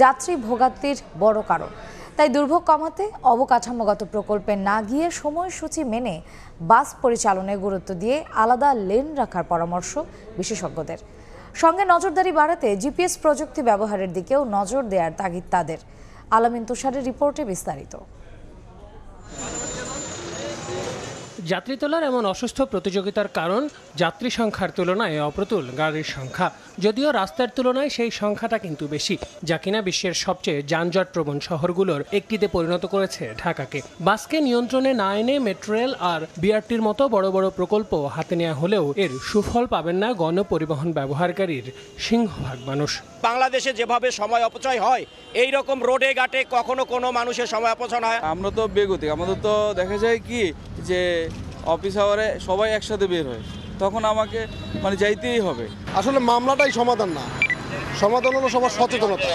যাত্রী ভোগান্তির বড় কারণ। তাই দুর্ভোগ কমাতে অবকাঠামোগত প্রকল্পে না গিয়ে সময়সূচি মেনে বাস পরিচালনায় গুরুত্ব দিয়ে আলাদা লেন রাখার পরামর্শ বিশেষজ্ঞদের। সঙ্গে নজরদারি বাড়াতে জিপিএস প্রযুক্তি ব্যবহারের দিকেও নজর দেওয়ার তাগিদ তাদের। আলামিন তুষারের রিপোর্টে বিস্তারিত। যাত্রী তোলার এমন অসুস্থ প্রতিযোগিতার কারণ যাত্রী সংখ্যার তুলনায় অপ্রতুল গাড়ির সংখ্যা। যদিও রাস্তার তুলনায় সেই সংখ্যাটা কিন্তু বেশি, যা কিনা বিশ্বের সবচেয়ে যানজটপ্রবণ শহরগুলোর একটিতে পরিণত করেছে ঢাকাকে। বাসকে নিয়ন্ত্রণে না এনে মেট্রো রেল আর বিআরটির মতো বড় বড় প্রকল্প হাতে নেওয়া হলেও এর সুফল পাবেন না গণপরিবহন ব্যবহারকারীর সিংহভাগ মানুষ। বাংলাদেশে যেভাবে সময় অপচয় হয়, এই রকম রোডে ঘাটে কখনো কোনো মানুষের সময় অপচয় হয়। আমরা তো বেগতিক, আমাদের তো দেখা যায় কি যে অফিস আওয়ারে সবাই একসাথে বের হয়, তখন আমাকে যাইতেই হবে। আসলে মামলাটাই সমাধান না, সমাধান হলো সবার সচেতনতা।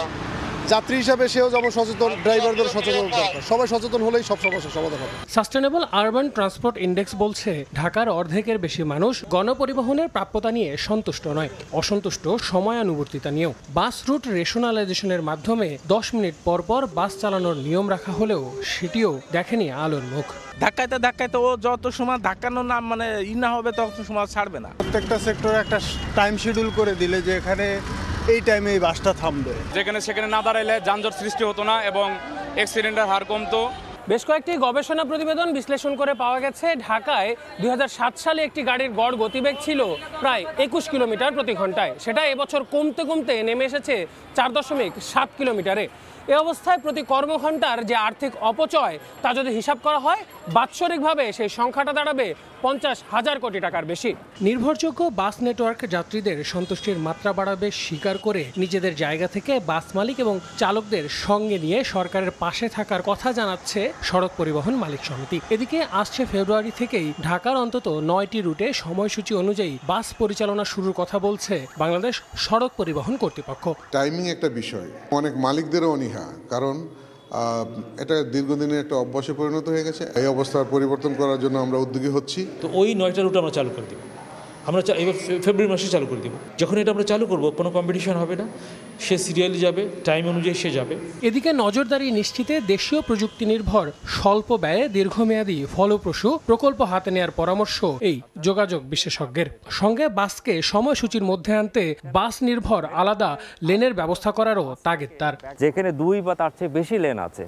যাত্রী হিসাবে সেও যেমন সচেতন, ড্রাইভারদের সচেতন দরকার। সবাই সচেতন হলেই সব সমস্যার সমাধান হবে। সাস্টেনেবল আরবান ট্রান্সপোর্ট ইন্ডেক্স বলছে ঢাকার অর্ধেকের বেশি মানুষ গণপরিবহনের প্রাপ্যতা নিয়ে সন্তুষ্ট নয়, অসন্তুষ্ট সময়ানুবর্তিতা নিয়েও। বাস রুট রেশনালাইজেশনের মাধ্যমে 10 মিনিট পর পর বাস চালানোর নিয়ম রাখা হলেও সেটিও দেখেনি আলোর মুখ। ধাক্কাইতে ও যত সময় ধাক্কানো না না হবে তত সময় ছাড়বে না। প্রত্যেকটা সেক্টরে একটা টাইম শিডিউল করে দিলে যে এখানে এই টাইমে এই বাসটা থামবে, যেখানে সেখানে না দাঁড়াইলে যানজট সৃষ্টি হতো না এবং অ্যাক্সিডেন্টের হার কমতো। বেশ কয়েকটি গবেষণা প্রতিবেদন বিশ্লেষণ করে পাওয়া গেছে ঢাকায় 2007 সালে একটি গাড়ির গড় গতিবেগ ছিল প্রায় 21 কিলোমিটার প্রতি ঘন্টায়। সেটা এবছর কমতে কমতে নেমে এসেছে 4.7 কিলোমিটারে। এ অবস্থায় প্রতি কর্মঘণ্টার যে আর্থিক অপচয় তা যদি হিসাব করা হয়, বাৎসরিকভাবে সেই সংখ্যাটা দাঁড়াবে 50,000 কোটি টাকার বেশি। নির্ভরযোগ্য বাস নেটওয়ার্ক যাত্রীদের সন্তুষ্টির মাত্রা বাড়াবে স্বীকার করে নিজেদের জায়গা থেকে বাস মালিক এবং চালকদের সঙ্গে নিয়ে সরকারের পাশে থাকার কথা জানাচ্ছে সড়ক পরিবহন মালিক সমিতি। এদিকে আসছে ফেব্রুয়ারি থেকেই ঢাকার অন্তত 9টি রুটে সময়সূচি অনুযায়ী বাস পরিচালনা শুরুর কথা বলছে বাংলাদেশ সড়ক পরিবহন কর্তৃপক্ষ। টাইমিং একটা বিষয়, অনেক মালিকদেরও অনীহা, কারণ এটা দীর্ঘদিনের একটা অভ্যাসে পরিণত হয়ে গেছে। এই অবস্থার পরিবর্তন করার জন্য আমরা উদ্যোগী হচ্ছি। তো ওই 9টা রুট আমরা চালু করে দেব, আমরা এবার ফেব্রুয়ারি মাসে চালু করে দেব। যখন এটা আমরা চালু করব, কোনো কম্পিটিশন হবে না, সে সিরিয়ালি যাবে, টাইম অনুযায়ী সে যাবে। এদিকে নজরদারি নিশ্চিতে দেশীয় প্রযুক্তি নির্ভর স্বল্প ব্যয়ে দীর্ঘমেয়াদী ফলপ্রসূ প্রকল্প হাতে নেওয়ার পরামর্শ এই যোগাযোগ বিশেষজ্ঞের। সঙ্গে বাসকে সময়সূচির মধ্যে আনতে বাস নির্ভর আলাদা লেনের ব্যবস্থা করারও তাগিদ তার। যেখানে 2 বা তার চেয়ে বেশি লেন আছে,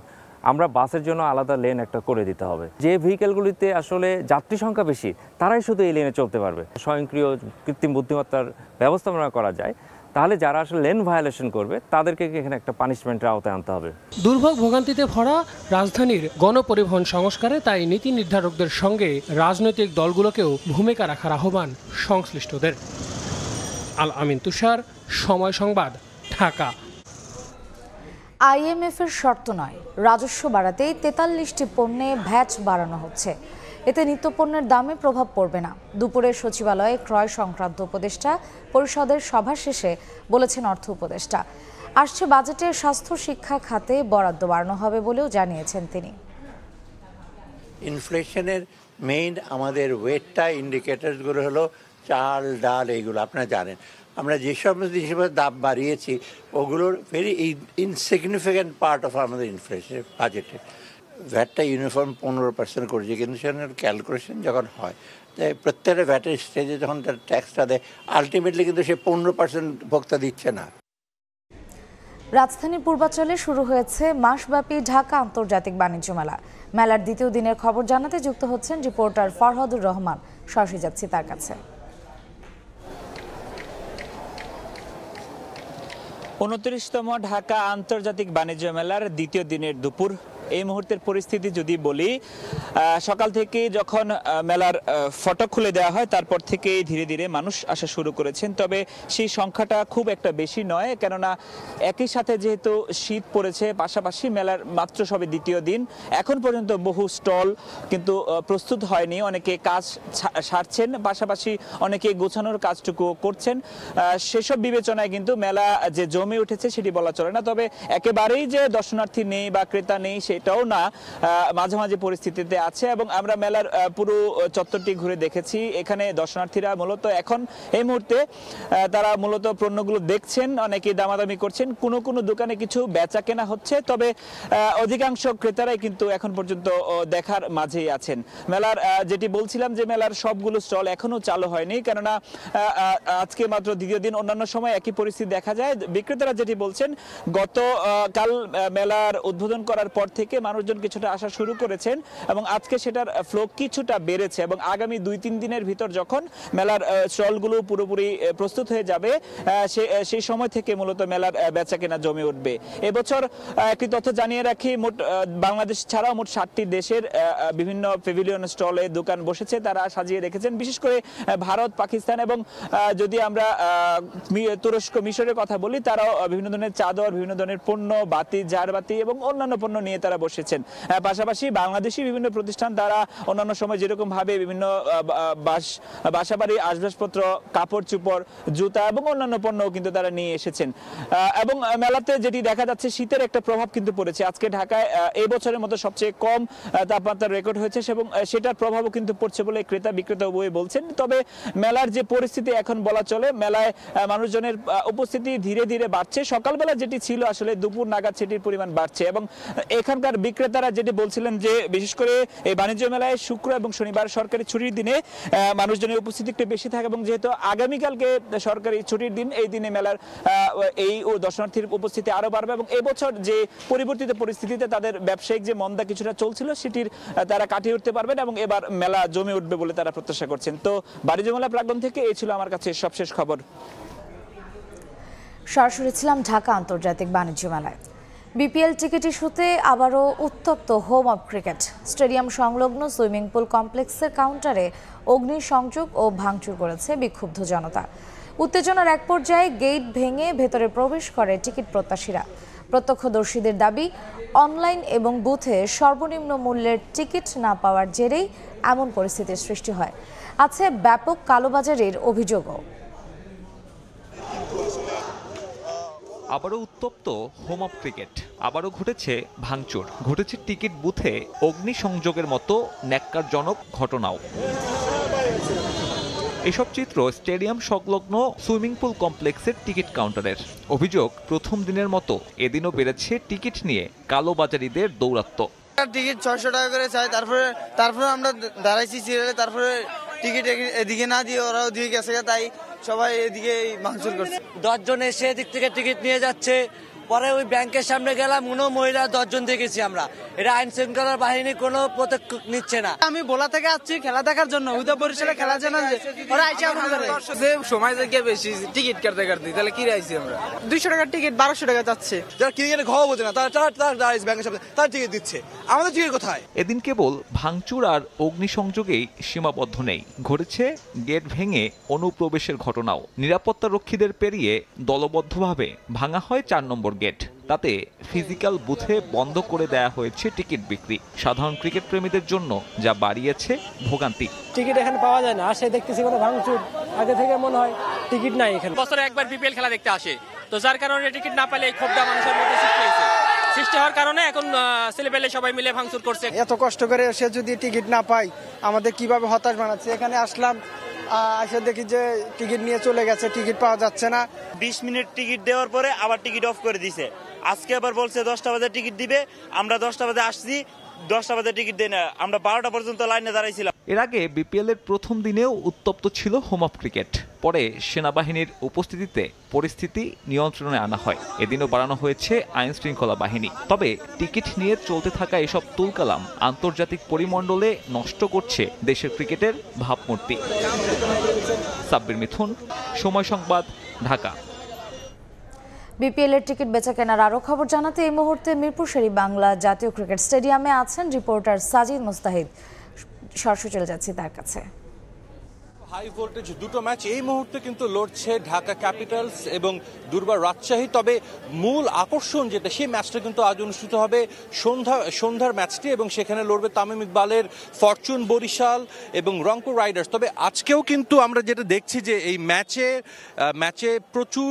আমরা বাসের জন্য আলাদা লেন একটা করে দিতে হবে। যে ভেহিকেলগুলিতে আসলে যাত্রী সংখ্যা বেশি, তারাই শুধু এই লেনে চলতে পারবে। স্বয়ংক্রিয় কৃত্রিম বুদ্ধিমত্তার ব্যবস্থাপনা করা যায়, তাহলে যারা আসলে লেন ভায়োলেশন করবে তাদেরকে এখানে একটা পানিশমেন্টের আওতায় আনতে হবে। দুর্ভোগ ভোগান্তিতে ভরা রাজধানীর গণপরিবহন সংস্কারে তাই নীতি নির্ধারকদের সঙ্গে রাজনৈতিক দলগুলোকেও ভূমিকা রাখার আহ্বান সংশ্লিষ্টদের। আল আমিন তুষার, সময় সংবাদ, ঢাকা। আইএমএফের শর্ত নয়, রাজস্ব বাড়াতেই 43টি পণ্যে ভ্যাট বাড়ানো হচ্ছে। এতে নিত্যপণ্যের দামে প্রভাব পড়বে না। দুপুরে সচিবালয়ে ক্রয় সংক্রান্ত উপদেষ্টা পরিষদের সভা শেষে বলেছেন অর্থ উপদেষ্টা। আসছে বাজেটে স্বাস্থ্য শিক্ষা খাতে বরাদ্দ বাড়ানো হবে বলেও জানিয়েছেন তিনি। ইনফ্লেশনের মেইন আমাদের ওয়েটটা ইন্ডিকেটরসগুলো হলো চাল, ডাল, এইগুলো আপনারা জানেন। আমরা যে সমস্ত জিনিসের দাম বাড়িয়েছি ওগুলোর ভেরি ইনসিগনিফিক্যান্ট পার্ট অফ আমাদের ইনফ্লেশন বাজেটে। ভ্যাটটা ইউনিফর্ম 15% করেছে, কিন্তু সেখানে ক্যালকুলেশন যখন হয় তাই প্রত্যেকটা ভ্যাটের স্টেজে যখন তার ট্যাক্সটা দেয় আলটিমেটলি কিন্তু সে 15% ভোক্তা দিচ্ছে না। রাজধানীর পূর্বাঞ্চলে শুরু হয়েছে মাসব্যাপী ঢাকা আন্তর্জাতিক বাণিজ্য মেলা। মেলার দ্বিতীয় দিনের খবর জানাতে যুক্ত হচ্ছেন রিপোর্টার ফরহাদুর রহমান। সরাসরি যাচ্ছি তার কাছে। 29তম ঢাকা আন্তর্জাতিক বাণিজ্য মেলার দ্বিতীয় দিনের দুপুর। এই মুহূর্তের পরিস্থিতি যদি বলি, সকাল থেকে যখন মেলার ফটক খুলে দেওয়া হয় তারপর থেকেই ধীরে ধীরে মানুষ আসা শুরু করেছেন। তবে সেই সংখ্যাটা খুব একটা বেশি নয়, কেননা একই সাথে যেহেতু শীত পড়েছে, পাশাপাশি মেলার মাত্র সবে দ্বিতীয় দিন, এখন পর্যন্ত বহু স্টল কিন্তু প্রস্তুত হয়নি। অনেকে কাজ সারছেন, পাশাপাশি অনেকে গোছানোর কাজটুকু করছেন। সেসব বিবেচনায় কিন্তু মেলা যে জমে উঠেছে সেটি বলা চলে না। তবে একেবারেই যে দর্শনার্থী নেই বা ক্রেতা নেই সেটাও না, মাঝামাঝি পরিস্থিতিতে আছে। এবং আমরা মেলার পুরো চত্বরটি ঘুরে দেখেছি। এখানে দর্শনার্থীরা মূলত এখন এই মুহূর্তে তারা মূলত পণ্যগুলো দেখছেন, অনেকে দামাদামি করছেন, কোনো কোনো দোকানে কিছু বেচা কেনা হচ্ছে। তবে অধিকাংশ ক্রেতারাই কিন্তু এখন পর্যন্ত দেখার মাঝেই আছেন। মেলার যেটি বলছিলাম যে মেলার সবগুলো স্টল এখনো চালু হয়নি, কেননা আজকে মাত্র দ্বিতীয় দিন। অন্যান্য সময় একই পরিস্থিতি দেখা যায়। বিক্রেতারা যেটি বলছেন, গতকাল মেলার উদ্বোধন করার পর থেকে মানুষজন কিছুটা আসা শুরু করেছেন এবং আজকে সেটার ফ্লো কিছুটা বেড়েছে। এবং আগামী 2-3 দিনের ভিতর যখন মেলার স্টলগুলো পুরোপুরি প্রস্তুত হয়ে যাবে সেই সময় থেকে মূলত মেলার বেচা কেনা জমে উঠবে। এবছর একটি তথ্য জানিয়ে রাখি, মোট বাংলাদেশ ছাড়াও মোট 7টি দেশের বিভিন্ন প্যাভিলিয়ন স্টলে দোকান বসেছে, তারা সাজিয়ে রেখেছেন। বিশেষ করে ভারত, পাকিস্তান এবং যদি আমরা তুরস্ক, মিশরের কথা বলি, তারাও বিভিন্ন ধরনের চাদর, বিভিন্ন ধরনের পণ্য, বাতি, ঝাড়বাতি এবং অন্যান্য পণ্য নিয়ে তারা বসেছেন। পাশাপাশি বাংলাদেশি বিভিন্ন প্রতিষ্ঠান তারা অন্যান্য সময় যেরকম ভাবে বিভিন্ন বাসাবাড়ি আসবাবপত্র, কাপড় চোপড়, জুতা এবং অন্যান্য পণ্য কিন্তু তারা নিয়ে এসেছেন। এবং মেলাতে যেটি দেখা যাচ্ছে, শীতের একটা প্রভাব কিন্তু পড়েছে। আজকে ঢাকায় এই বছরের মতো সবচেয়ে কম তাপমাত্রার রেকর্ড হয়েছে এবং সেটার প্রভাবও কিন্তু পড়ছে বলে ক্রেতা বিক্রেতা উভয়ে বলছেন। তবে মেলার যে পরিস্থিতি এখন বলা চলে, মেলায় মানুষজনের উপস্থিতি ধীরে ধীরে বাড়ছে। সকালবেলা যেটি ছিল আসলে দুপুর নাগাদ সেটির পরিমাণ বাড়ছে এবং এখানকার বিক্রেতারা যেটি বলছিলেন যে বিশেষ করে এই বাণিজ্য মেলায় শুক্র এবং শনিবার সরকারি ছুটির দিনে মানুষজনের উপস্থিতি একটু বেশি থাকে এবং যেহেতু আগামীকালকে সরকারি ছুটির দিন, এই দিনে মেলার এই ও দর্শনার্থীর উপস্থিতি আরো বাড়বে এবং এবছর যে পরিবর্তিত পরিস্থিতিতে তাদের ব্যবসায়িক যে মন্দা কিছুটা চলছিল সেটির তারা কাটিয়ে উঠতে পারবেন এবং এবার মেলা জমে উঠবে বলে তারা প্রত্যাশা করছেন। তো বাণিজ্য মেলা প্রাঙ্গণ থেকে এই ছিল আমার কাছে সবশেষ খবর। সরাসরি ছিলাম ঢাকা আন্তর্জাতিক বাণিজ্য মেলায়। বিপিএল টিকিট ইস্যুতে আবারও উত্তপ্ত হোম অব ক্রিকেট। স্টেডিয়াম সংলগ্ন সুইমিং পুল কমপ্লেক্সের কাউন্টারে অগ্নিসংযোগ ও ভাঙচুর করেছে বিক্ষুব্ধ জনতা। উত্তেজনার এক পর্যায়ে গেট ভেঙে ভেতরে প্রবেশ করে টিকিট প্রত্যাশীরা। প্রত্যক্ষদর্শীদের দাবি, অনলাইন এবং বুথে সর্বনিম্ন মূল্যের টিকিট না পাওয়ার জেরেই এমন পরিস্থিতির সৃষ্টি হয়। আছে ব্যাপক কালোবাজারির অভিযোগও। আবারও উত্তপ্ত হোম অব ক্রিকেট, আবারও ঘটেছে ভাঙচুর, ঘটেছে টিকিট বুথে অগ্নিসংযোগের মতো ন্যাক্কারজনক ঘটনাও। এসব চিত্র স্টেডিয়াম সংলগ্ন সুইমিং পুল কমপ্লেক্সের টিকিট কাউন্টারের। অভিযোগ, প্রথম দিনের মতো এদিনও বেড়েছে টিকিট নিয়ে কালোবাজারিদের দৌরাত্ম্য। টিকিট 600 টাকা করে চাই, তারপরে আমরা দাঁড়াইছি সিরিয়ালে, তারপরে টিকিট এদিকে না দিয়ে ওরাও দিয়ে গেছে, তাই সবাই এদিকে ভাঙচুর করছে। 10 জন এসে এদিক থেকে টিকিট নিয়ে যাচ্ছে, পরে ওই ব্যাংকের সামনে গেলাম, মহিলা 10 জন দেখেছি আমরা। এটা আইন শৃঙ্খলার বাহিনী কোনো পদক্ষেপ নিচ্ছে না। আমি ভোলা থেকে আসছি খেলা দেখার জন্য, উদয় বরিশালে খেলা জানা ওরা আইসা সময় থেকে বেশি টিকিট কাটতে তাহলে কি রাইছি আমরা 200 টাকার টিকিট 1200 টাকা যাচ্ছে। যারা ক্রিকেটে খাওয়া বোঝে না তারা ব্যাংকের সামনে তারা টিকিট দিচ্ছে, আমাদের টিকিট কোথায়? এদিন কেবল ভাঙচুর আর অগ্নিসংযোগেই সীমাবদ্ধ নেই, ঘটেছে গেট ভেঙে অনুপ্রবেশের ঘটনাও। নিরাপত্তা রক্ষীদের পেরিয়ে দলবদ্ধভাবে ভাঙা হয় 4 নম্বর গেট। তাতে ফিজিক্যাল বুথে বন্ধ করে দেয়া হয়েছে টিকিট বিক্রি। সাধারণ ক্রিকেট প্রেমীদের জন্য যা বাড়িয়েছে ভোগান্তি। টিকিট এখানে পাওয়া যায় না, আসে দেখতেছি কোনো ভাঙচুর, আগে থেকে মনে হয় টিকিট নাই এখানে। বছরে একবার বিপিএল খেলা দেখতে আসে, তো যার কারণে টিকিট না পেলে এই ক্ষোভটা মানুষের মধ্যে সৃষ্টি হয়েছে। সৃষ্টি হওয়ার কারণে এখন ছেলেপেলে সবাই মিলে ভাঙচুর করছে। এত কষ্ট করে সে যদি টিকিট না পাই আমাদের কিভাবে হতাশ বানাচ্ছে। এখানে আসলাম, এসে দেখি যে টিকিট নিয়ে চলে গেছে, টিকিট পাওয়া যাচ্ছে না। 20 মিনিট টিকিট দেওয়ার পরে আবার টিকিট অফ করে দিছে। আজকে আবার বলছে 10টা বাজে টিকিট দিবে, আমরা 10টা বাজে আসছি, 10টা বাজে টিকিট দেয় না, আমরা 12টা পর্যন্ত লাইনে দাঁড়াইছিলাম। এর আগে বিপিএল এর প্রথম দিনেও উত্তপ্ত ছিল হোম অফ ক্রিকেট। পরে সেনাবাহিনীর উপস্থিতিতে পরিস্থিতি নিয়ন্ত্রণে আনা হয়। এদিনও বাড়ানো হয়েছে আইন শৃঙ্খলা বাহিনী। তবে টিকিট নিয়ে চলতে থাকা এসব তুলকালাম আন্তর্জাতিক পরিমণ্ডলে নষ্ট করছে দেশের ক্রিকেটের ভাবমূর্তি। সাব্বির মিথুন, সময় সংবাদ, ঢাকা। বিপিএল এর টিকিট বেচা কেনার আরো খবর জানাতে এই মুহূর্তে মিরপুর শেরি বাংলা জাতীয় ক্রিকেট স্টেডিয়ামে আছেন রিপোর্টার সাজিদ মুস্তাহিদ। সরাসরি চলে যাচ্ছি তার কাছে। হাই ভোল্টেজ দুটো ম্যাচ এই মুহূর্তে কিন্তু লড়ছে ঢাকা ক্যাপিটালস এবং দুর্বার রাজশাহী। তবে মূল আকর্ষণ যেটা, সেই ম্যাচটা কিন্তু আজ অনুষ্ঠিত হবে সন্ধ্যার ম্যাচটি, এবং সেখানে লড়বে তামিম ইকবালের ফরচুন বরিশাল এবং রংপুর রাইডার্স। তবে আজকেও কিন্তু আমরা যেটা দেখছি যে এই ম্যাচে প্রচুর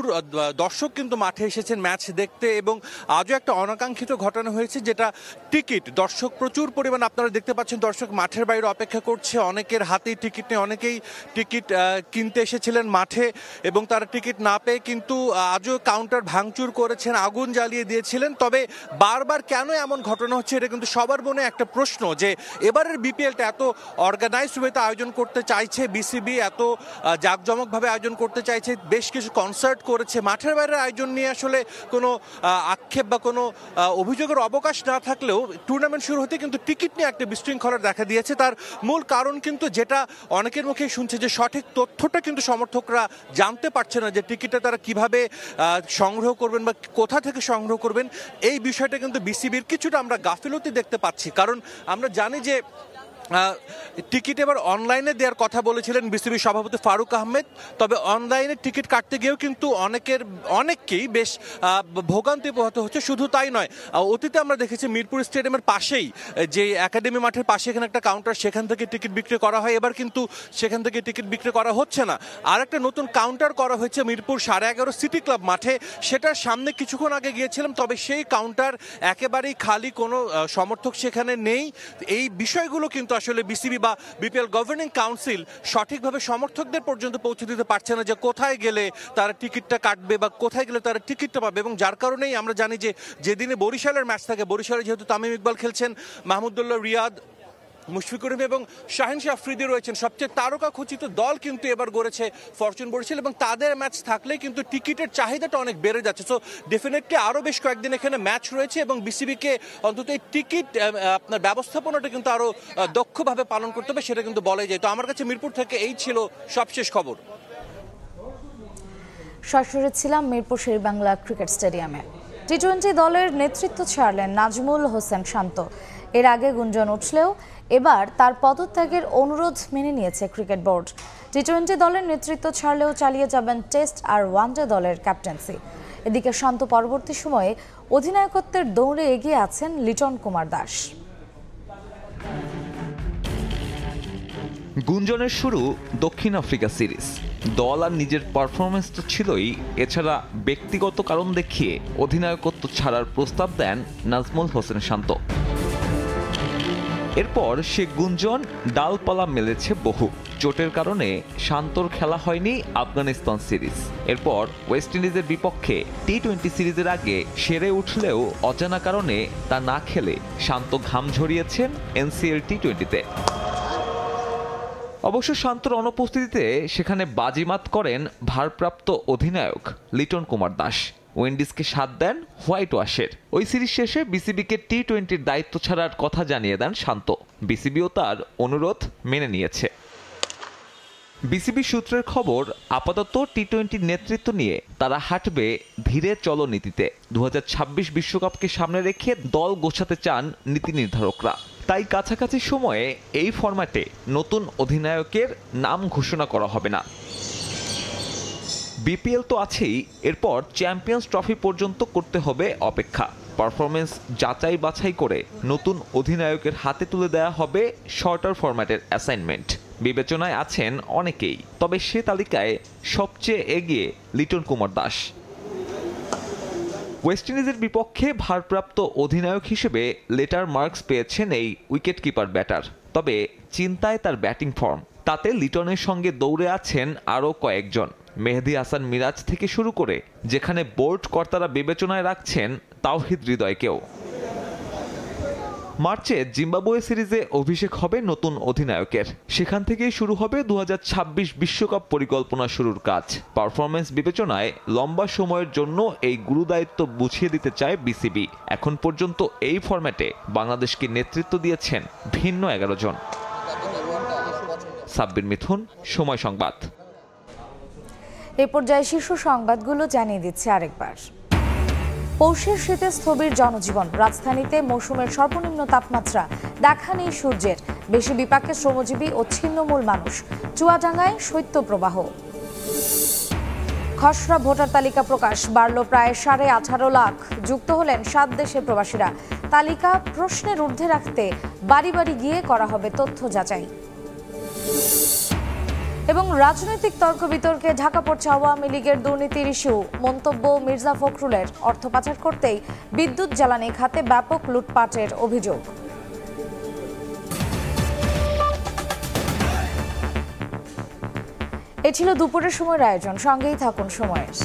দর্শক কিন্তু মাঠে এসেছেন ম্যাচ দেখতে, এবং আজও একটা অনাকাঙ্ক্ষিত ঘটনা হয়েছে, যেটা টিকিট দর্শক প্রচুর পরিমাণ আপনারা দেখতে পাচ্ছেন দর্শক মাঠের বাইরে অপেক্ষা করছে। অনেকের হাতেই টিকিট নেই, অনেকেই টিকিট কিনতে এসেছিলেন মাঠে এবং তারা টিকিট না পেয়ে কিন্তু আজও কাউন্টার ভাঙচুর করেছেন, আগুন জ্বালিয়ে দিয়েছিলেন। তবে বারবার কেন এমন ঘটনা হচ্ছে, এটা কিন্তু সবার মনে একটা প্রশ্ন, যে এবারের বিপিএলটা এত অর্গানাইজড ওয়েতে আয়োজন করতে চাইছে বিসিবি, এত জাঁকজমকভাবে আয়োজন করতে চাইছে, বেশ কিছু কনসার্ট করেছে, মাঠের বাইরের আয়োজন নিয়ে আসলে কোনো আক্ষেপ বা কোনো অভিযোগের অবকাশ না থাকলেও টুর্নামেন্ট শুরু হতে কিন্তু টিকিট নিয়ে একটা বিশৃঙ্খলা দেখা দিয়েছে। তার মূল কারণ কিন্তু যেটা অনেকের মুখে শুনছে, যে সঠিক তথ্যটা কিন্তু সমর্থকরা জানতে পারছে না, যে টিকিটটা তারা কিভাবে সংগ্রহ করবেন বা কোথা থেকে সংগ্রহ করবেন। এই বিষয়টা কিন্তু বিসিবির কিছুটা আমরা গাফিলতি দেখতে পাচ্ছি। কারণ আমরা জানি যে টিকিট এবার অনলাইনে দেওয়ার কথা বলেছিলেন বিসিবি সভাপতি ফারুক আহমেদ। তবে অনলাইনে টিকিট কাটতে গিয়েও কিন্তু অনেককেই বেশ ভোগান্তি পোহাতে হচ্ছে। শুধু তাই নয়, অতীতে আমরা দেখেছি মিরপুর স্টেডিয়ামের পাশেই যে একাডেমি মাঠের পাশে এখানে একটা কাউন্টার, সেখান থেকে টিকিট বিক্রি করা হয়। এবার কিন্তু সেখান থেকে টিকিট বিক্রি করা হচ্ছে না। আর একটা নতুন কাউন্টার করা হয়েছে মিরপুর 11:30 সিটি ক্লাব মাঠে, সেটার সামনে কিছুক্ষণ আগে গিয়েছিলাম, তবে সেই কাউন্টার একেবারেই খালি, কোনো সমর্থক সেখানে নেই। এই বিষয়গুলো কিন্তু আসলে বিসিবি বা বিপিএল গভর্নিং কাউন্সিল সঠিকভাবে সমর্থকদের পর্যন্ত পৌঁছে দিতে পারছে না, যে কোথায় গেলে তারা টিকিটটা কাটবে বা কোথায় গেলে তারা টিকিটটা পাবে। এবং যার কারণেই আমরা জানি যে যেদিনে বরিশালের ম্যাচ থাকে, বরিশালে যেহেতু তামিম ইকবাল খেলছেন, মাহমুদুল্লাহ রিয়াদ, মুশফিকুর রহিম এবং শাহিন শাহ আফ্রিদি রয়েছেন, সবচেয়ে তারকা খচিত দল কিন্তু এবার গড়েছে ফরচুন বরিশাল, এবং তাদের ম্যাচ থাকলে কিন্তু টিকিটের চাহিদাটা অনেক বেড়ে যাচ্ছে। সো ডেফিনেটলি আরও বেশ কয়েকদিন এখানে ম্যাচ রয়েছে, এবং বিসিবিকে অন্তত এই টিকিট আপনার ব্যবস্থাপনাটা কিন্তু আরও দক্ষভাবে পালন করতে হবে, সেটা কিন্তু বলাই যায়। তো আমার কাছে মিরপুর থেকে এই ছিল সবশেষ খবর। সরাসরি ছিলাম মিরপুর শের বাংলা ক্রিকেট স্টেডিয়ামে। টি-20 দলের নেতৃত্ব ছাড়লেন নাজমুল হোসেন শান্ত। এর আগে গুঞ্জন উঠলেও এবার তার পদত্যাগের অনুরোধ মেনে নিয়েছে ক্রিকেট বোর্ড। টি-20 দলের নেতৃত্ব ছাড়লেও চালিয়ে যাবেন টেস্ট আর ওয়ানডে দলের ক্যাপ্টেন্সি। এদিকে শান্ত পরবর্তী সময়ে অধিনায়কত্বের দৌড়ে এগিয়ে আছেন লিটন কুমার দাস। গুঞ্জনের শুরু দক্ষিণ আফ্রিকা সিরিজ। দল আর নিজের পারফরমেন্স তো ছিলই, এছাড়া ব্যক্তিগত কারণ দেখিয়ে অধিনায়কত্ব ছাড়ার প্রস্তাব দেন নাজমুল হোসেন শান্ত। এরপর সে গুঞ্জন ডালপালা মেলেছে বহু। চোটের কারণে শান্তর খেলা হয়নি আফগানিস্তান সিরিজ। এরপর ওয়েস্ট ইন্ডিজের বিপক্ষে টি-20 সিরিজের আগে সেরে উঠলেও অজানা কারণে তা না খেলে শান্ত ঘাম ঝরিয়েছেন এনসিএল টি-20-তে। অবশ্য শান্তর অনুপস্থিতিতে সেখানে বাজিমাত করেন ভারপ্রাপ্ত অধিনায়ক লিটন কুমার দাস। উইন্ডিজকে 7 দেন হোয়াইট ওয়াশের। ওই সিরিজ শেষে বিসিবিকে টি-20-র দায়িত্ব ছাড়ার কথা জানিয়ে দেন শান্ত। বিসিবিও তার অনুরোধ মেনে নিয়েছে। বিসিবি সূত্রের খবর, আপাতত টি-20 নেতৃত্ব নিয়ে তারা হাঁটবে ধীরে চলো নীতিতে। 2026 বিশ্বকাপকে সামনে রেখে দল গোছাতে চান নীতি নির্ধারকরা। তাই কাছাকাছি সময়ে এই ফরম্যাটে নতুন অধিনায়কের নাম ঘোষণা করা হবে না। বিপিএল তো আছেই, এরপর চ্যাম্পিয়ন্স ট্রফি পর্যন্ত করতে হবে অপেক্ষা। পারফরমেন্স যাচাই বাছাই করে নতুন অধিনায়কের হাতে তুলে দেওয়া হবে শর্টার ফরম্যাটের অ্যাসাইনমেন্ট। বিবেচনায় আছেন অনেকেই, তবে সে তালিকায় সবচেয়ে এগিয়ে লিটন কুমার দাস। ওয়েস্ট ইন্ডিজের বিপক্ষে ভারপ্রাপ্ত অধিনায়ক হিসেবে লেটার মার্কস পেয়েছেন এই উইকেট কিপার ব্যাটার। তবে চিন্তায় তার ব্যাটিং ফর্ম। তাতে লিটনের সঙ্গে দৌড়ে আছেন আরও কয়েকজন। মেহেদী হাসান মিরাজ থেকে শুরু করে, যেখানে বোর্ড কর্তারা বিবেচনায় রাখছেন তাওহিদ হৃদয়কেও। মার্চে জিম্বাবুয়ে সিরিজে অভিষেক হবে নতুন অধিনায়কের। সেখান থেকেই শুরু হবে 2026 বিশ্বকাপ পরিকল্পনা শুরুর কাজ। পারফরম্যান্স বিবেচনায় লম্বা সময়ের জন্য এই গুরুদায়িত্ব বুঝিয়ে দিতে চায় বিসিবি। এখন পর্যন্ত এই ফরম্যাটে বাংলাদেশকে নেতৃত্ব দিয়েছেন ভিন্ন 11 জন। সাব্বির মিথুন, সময় সংবাদ। এই পর্যায়ে শীর্ষ সংবাদগুলো জানিয়ে দিচ্ছে আরেকবার। পৌষের শীতে স্থবির জনজীবন, রাজধানীতে মৌসুমের সর্বনিম্ন তাপমাত্রা, দেখা নেই সূর্যের, বেশি বিপাকে শ্রমজীবী ও ছিন্নমূল মানুষ, চুয়াডাঙ্গায় শৈত্যপ্রবাহ। খসড়া ভোটার তালিকা প্রকাশ, বাড়ল প্রায় 18.5 লাখ, যুক্ত হলেন 7 দেশের প্রবাসীরা। তালিকা প্রশ্নের ঊর্ধ্বে রাখতে বাড়ি বাড়ি গিয়ে করা হবে তথ্য যাচাই। এবং রাজনৈতিক তর্ক বিতর্কে ঢাকা পড়ছে আওয়ামী লীগের দুর্নীতির ইস্যু, মন্তব্য মির্জা ফখরুলের। অর্থ পাচার করতেই বিদ্যুৎ জ্বালানি খাতে ব্যাপক লুটপাটের অভিযোগ। এ ছিল দুপুরের সময়ের আয়োজন, সঙ্গেই থাকুন সময়ের।